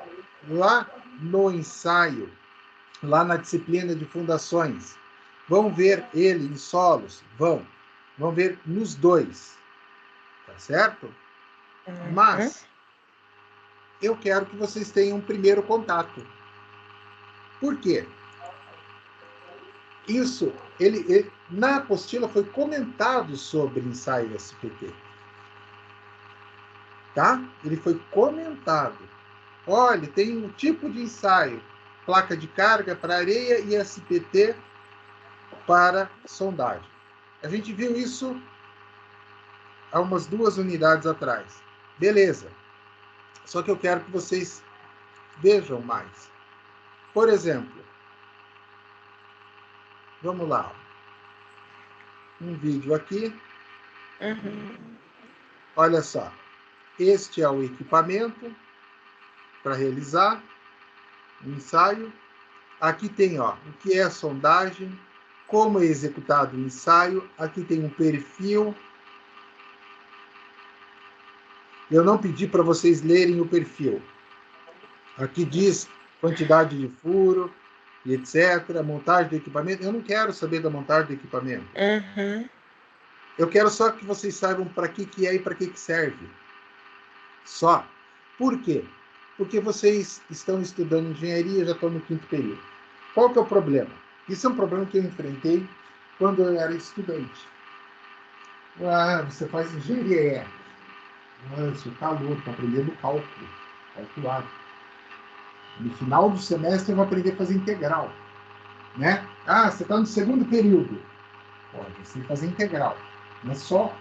lá no ensaio, lá na disciplina de fundações. Vão ver ele em solos? Vão ver nos dois, tá certo? Mas eu quero que vocês tenham um primeiro contato. Por quê? Isso, na apostila foi comentado sobre ensaio SPT. Tá? Ele foi comentado. Olha, tem um tipo de ensaio, placa de carga para areia e SPT para sondagem. A gente viu isso há umas 2 unidades atrás. Beleza. Só que eu quero que vocês vejam mais. Por exemplo, vamos lá. Um vídeo aqui. Olha só. Este é o equipamento para realizar o ensaio. Aqui tem, ó, o que é a sondagem, como é executado o ensaio. Aqui tem um perfil. Eu não pedi para vocês lerem o perfil. Aqui diz quantidade de furo, e etc. Montagem do equipamento. Eu não quero saber da montagem do equipamento. Eu quero só que vocês saibam para que é e para que serve. Só. Por quê? Porque vocês estão estudando engenharia, já estão no 5º período. Qual que é o problema? Isso é um problema que eu enfrentei quando eu era estudante. Ah, você faz engenharia? Isso tá louco, tô aprendendo cálculo, calculado. No final do semestre eu vou aprender a fazer integral. Né? Ah, você está no 2º período. Pode, você fazer integral. Mas só,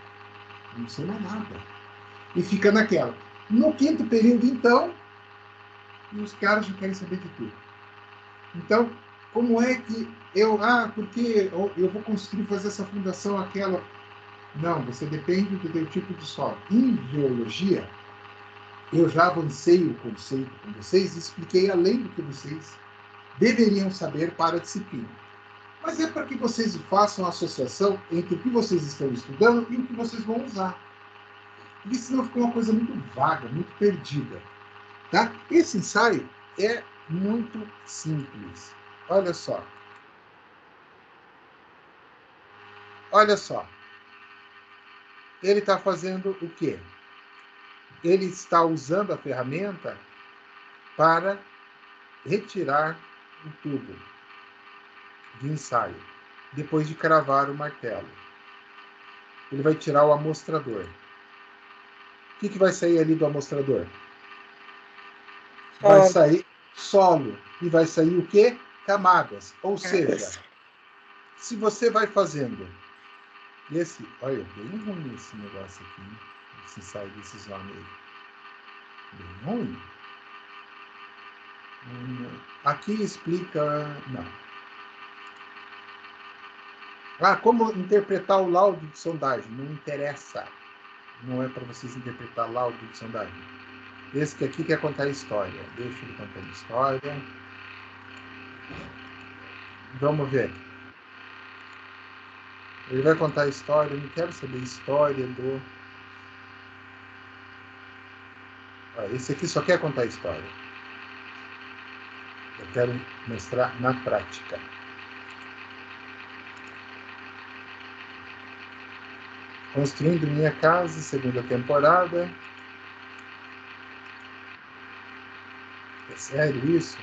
não sei mais nada. E fica naquela. No 5º período, então, os caras já querem saber de tudo. Então, como é que porque eu vou construir, fazer essa fundação, aquela. Não, você depende do teu tipo de solo. Em geologia, eu já avancei o conceito com vocês e expliquei além do que vocês deveriam saber para a disciplina. Mas é para que vocês façam a associação entre o que vocês estão estudando e o que vocês vão usar. Porque senão fica uma coisa muito vaga, muito perdida. Tá? Esse ensaio é muito simples. Olha só. Olha só. Ele está fazendo o quê? Ele está usando a ferramenta para retirar o tubo de ensaio, depois de cravar o martelo. Ele vai tirar o amostrador. O que vai sair ali do amostrador? Vai sair solo. E vai sair o quê? Camadas. Ou seja, se você vai fazendo esse... Olha, bem ruim esse negócio aqui. Hein? Esse ensaio desses homens aí. Bem ruim. Aqui explica... Não. Como interpretar o laudo de sondagem? Não interessa. Não é para vocês interpretar laudo de sondagem. Esse que aqui quer contar a história. Deixa ele contar a história. Vamos ver. Ele vai contar a história. Eu não quero saber a história do... Esse aqui só quer contar a história. Eu quero mostrar na prática. Construindo Minha Casa, segunda temporada. É sério isso?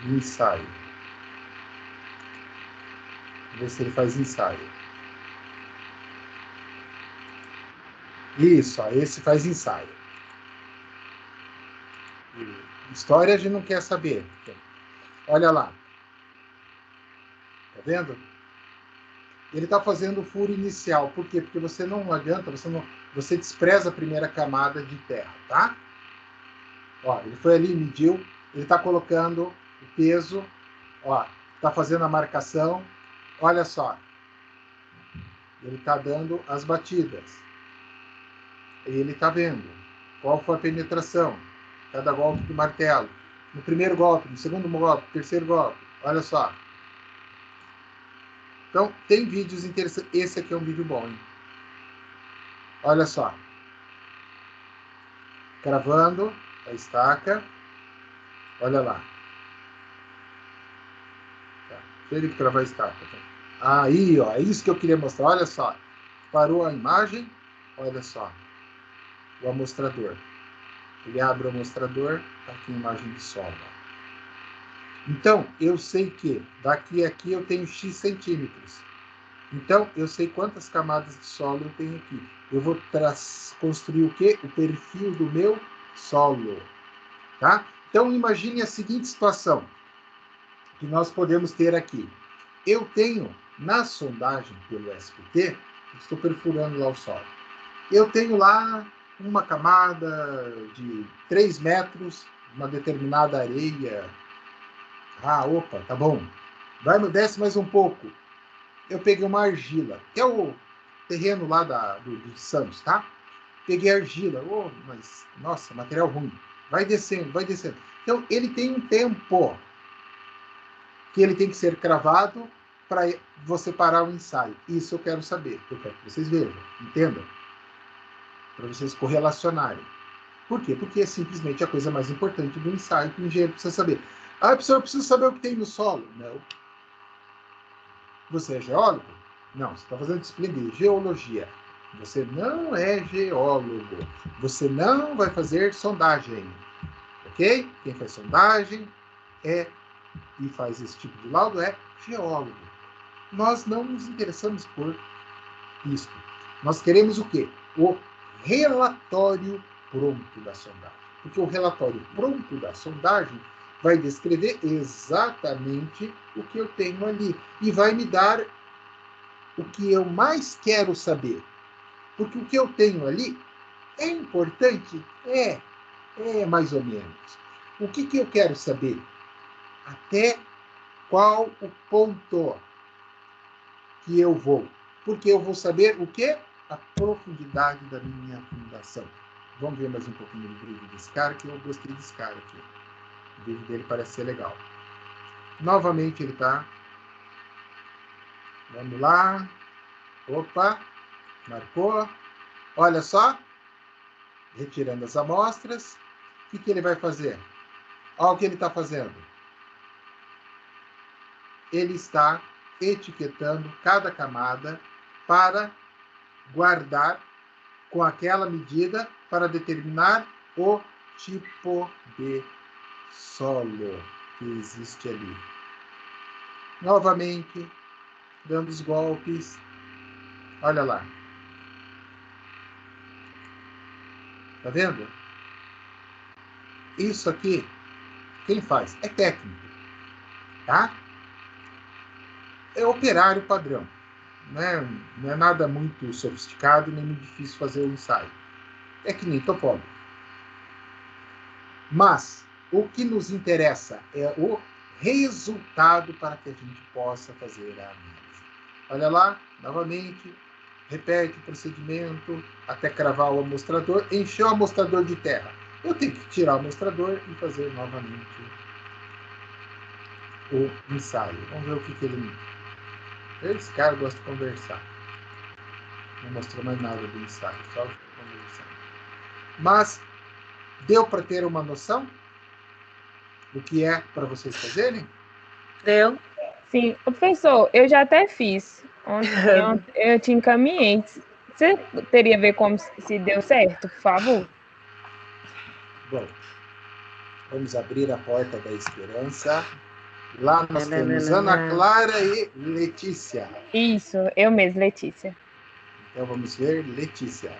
Ensaio. Vamos ver se ele faz ensaio. Isso, esse faz ensaio. História a gente não quer saber. Olha lá. Tá vendo? Ele está fazendo o furo inicial. Por quê? Porque você não adianta, você despreza a primeira camada de terra, tá? Ó, ele foi ali, mediu, ele está colocando o peso, ó, está fazendo a marcação. Olha só. Ele está dando as batidas. Ele está vendo qual foi a penetração, cada golpe do martelo. No primeiro golpe, no segundo golpe, no terceiro golpe. Olha só. Então, tem vídeos interessantes. Esse aqui é um vídeo bom, hein? Olha só. Cravando a estaca. Olha lá. Tá. Deixa ele cravar a estaca. Tá? Aí, ó. É isso que eu queria mostrar. Olha só. Parou a imagem. Olha só. O amostrador. Ele abre o amostrador. Tá aqui a imagem de solo. Então, eu sei que daqui a aqui eu tenho X centímetros. Então, eu sei quantas camadas de solo eu tenho aqui. Eu vou construir o quê? O perfil do meu solo. Tá? Então, imagine a seguinte situação que nós podemos ter aqui. Eu tenho, na sondagem pelo SPT, estou perfurando lá o solo. Eu tenho lá uma camada de 3 metros, uma determinada areia. Opa, tá bom. Desce mais um pouco. Eu peguei uma argila, que é o terreno lá do Santos, tá? Peguei argila. Mas, nossa, material ruim. Vai descendo, vai descendo. Então, ele tem um tempo que ele tem que ser cravado para você parar o ensaio. Isso eu quero saber. Eu quero que vocês vejam, entendam. Para vocês correlacionarem. Por quê? Porque é simplesmente a coisa mais importante do ensaio que o engenheiro precisa saber. Professor, eu preciso saber o que tem no solo. Não. Você é geólogo? Não, você está fazendo disciplina de geologia. Você não é geólogo. Você não vai fazer sondagem. Ok? Quem faz sondagem e faz esse tipo de laudo é geólogo. Nós não nos interessamos por isso. Nós queremos o quê? O relatório pronto da sondagem. Porque o relatório pronto da sondagem vai descrever exatamente o que eu tenho ali e vai me dar o que eu mais quero saber. Porque o que eu tenho ali é importante? É mais ou menos. O que eu quero saber? Até qual o ponto que eu vou? Porque eu vou saber o quê? A profundidade da minha fundação. Vamos ver mais um pouquinho do vídeo desse cara, que eu gostei desse cara aqui. O vídeo dele parece ser legal. Novamente ele tá. Vamos lá. Opa. Marcou. Olha só. Retirando as amostras. O que ele vai fazer? Olha o que ele está fazendo. Ele está etiquetando cada camada para guardar com aquela medida para determinar o tipo de solo que existe ali. Novamente, dando os golpes. Olha lá. Tá vendo? Isso aqui, quem faz? É técnico. Tá? É operário padrão. Não é nada muito sofisticado, nem muito difícil fazer o ensaio. É que nem topógrafo. Mas o que nos interessa é o resultado para que a gente possa fazer a análise. Olha lá, novamente, repete o procedimento até cravar o amostrador, encher o amostrador de terra. Eu tenho que tirar o amostrador e fazer novamente o ensaio. Vamos ver o que ele... Esse cara gosta de conversar. Não mostrou mais nada do ensaio, só conversando. Mas deu para ter uma noção? o que é para vocês fazerem? Deu. Sim. Professor, eu já até fiz. Ontem eu te encaminhei. Você teria a ver como se deu certo, por favor? Bom, vamos abrir a porta da esperança. Lá nós temos Ana Clara e Letícia. Isso, eu mesmo, Letícia. Então vamos ver Letícia.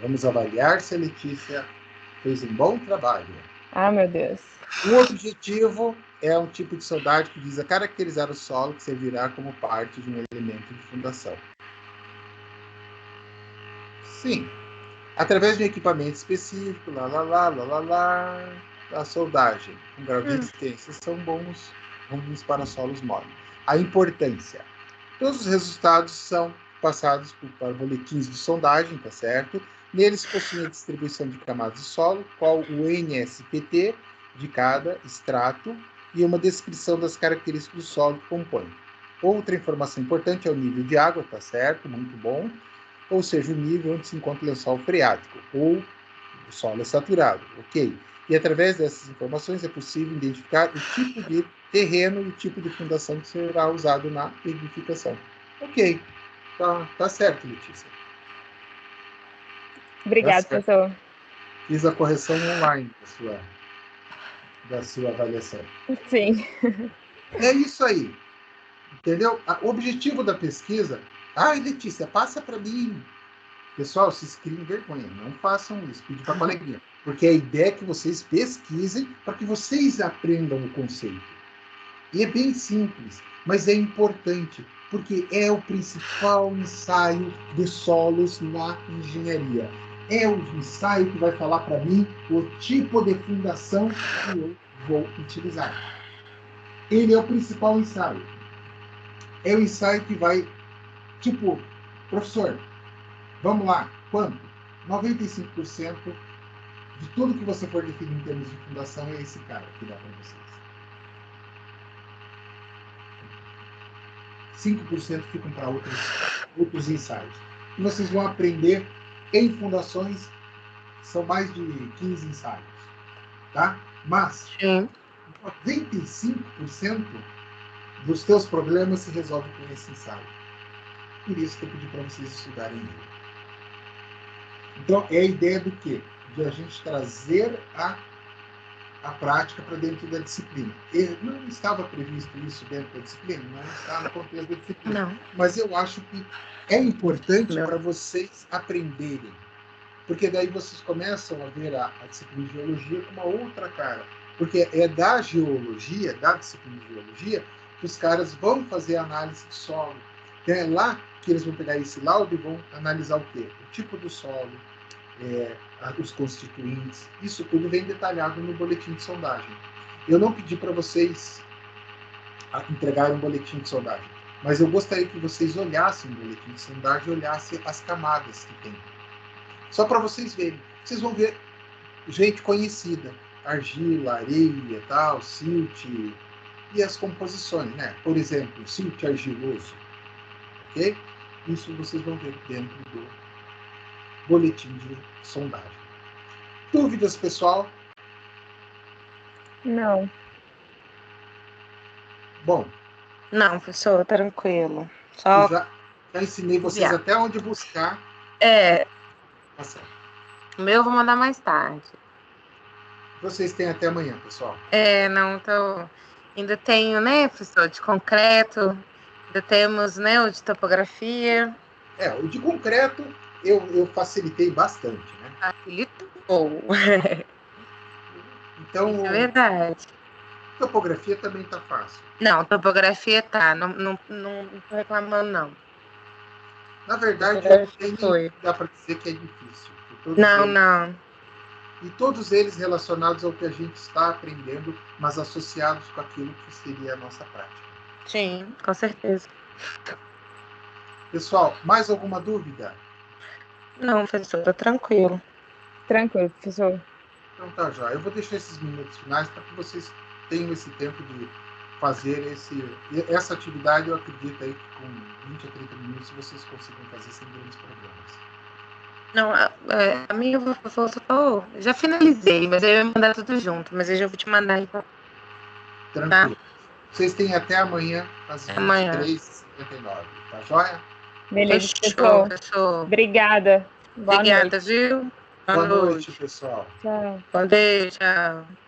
Vamos avaliar se a Letícia fez um bom trabalho. Ah, meu Deus. O objetivo é um tipo de soldagem que visa caracterizar o solo que servirá como parte de um elemento de fundação. Sim. Através de um equipamento específico, a soldagem com grau de resistência são bons para solos moles. A importância. Todos os resultados são passados para boletins de sondagem, tá certo? Neles possuem a distribuição de camadas de solo, qual o NSPT de cada extrato e uma descrição das características do solo que compõe. Outra informação importante é o nível de água, tá certo? Muito bom. Ou seja, o nível onde se encontra o lençol freático, ou o solo é saturado, ok? E através dessas informações é possível identificar o tipo de terreno e o tipo de fundação que será usado na edificação. Ok, tá certo, Letícia. Obrigada, professor. Fiz a correção online da sua avaliação. Sim. É isso aí. Entendeu? O objetivo da pesquisa... Ai, Letícia, passa para mim. Pessoal, vocês criem vergonha. Não façam isso. Pede para a coleguinha. Porque a ideia é que vocês pesquisem para que vocês aprendam o conceito. E é bem simples, mas é importante, porque é o principal ensaio de solos na engenharia. É o ensaio que vai falar para mim o tipo de fundação que eu vou utilizar. Ele é o principal ensaio. É o ensaio que vai, tipo, professor, vamos lá, quanto? 95% de tudo que você for definir em termos de fundação é esse cara que dá para vocês. 5% ficam para outros ensaios. E vocês vão aprender em fundações, são mais de 15 ensaios. Tá? Mas, 95% dos teus problemas se resolvem com esse ensaio. Por isso que eu pedi para vocês estudarem ele. Então, é a ideia do quê? De a gente trazer a prática para dentro da disciplina. Não estava previsto isso dentro da disciplina? Não está no contexto da disciplina. Não. Mas eu acho que é importante para vocês aprenderem. Porque daí vocês começam a ver a disciplina de geologia com uma outra cara. Porque é da geologia, da disciplina de geologia, que os caras vão fazer análise de solo. É lá que eles vão pegar esse laudo e vão analisar o quê? O tipo do solo, os constituintes, isso tudo vem detalhado no boletim de sondagem. Eu não pedi para vocês entregarem um boletim de sondagem, mas eu gostaria que vocês olhassem o boletim de sondagem e olhassem as camadas que tem. Só para vocês verem. Vocês vão ver gente conhecida, argila, areia, tal, silt, e as composições, né? Por exemplo, silt argiloso, ok? Isso vocês vão ver dentro do boletim de sondagem. Dúvidas, pessoal? Não. Bom. Não, professor, tranquilo. Só já ensinei vocês até onde buscar. Tá certo. O meu eu vou mandar mais tarde. Vocês têm até amanhã, pessoal. Não, então... Ainda tenho, né, professor, de concreto. Ainda temos, né, o de topografia. O de concreto eu facilitei bastante, né? Facilitou. Então, isso é verdade. Topografia também tá fácil. Não, topografia tá. Não tô reclamando, não. Na verdade, dá para dizer que é difícil. Não. E todos eles relacionados ao que a gente está aprendendo, mas associados com aquilo que seria a nossa prática. Sim, com certeza. Pessoal, mais alguma dúvida? Não, professor, tô tranquilo. Tranquilo, professor. Então tá, já. Eu vou deixar esses minutos finais para que vocês tenham esse tempo de fazer essa atividade. Eu acredito aí que com 20 a 30 minutos vocês consigam fazer sem grandes problemas. Não, a minha já finalizei, mas aí eu ia mandar tudo junto, mas eu já vou te mandar aí. Tranquilo. Tá? Vocês têm até amanhã, às 23h59, tá joia? Beleza, pessoal. Obrigada. Obrigada, viu? Boa noite, pessoal. Tchau. Bom dia, tchau.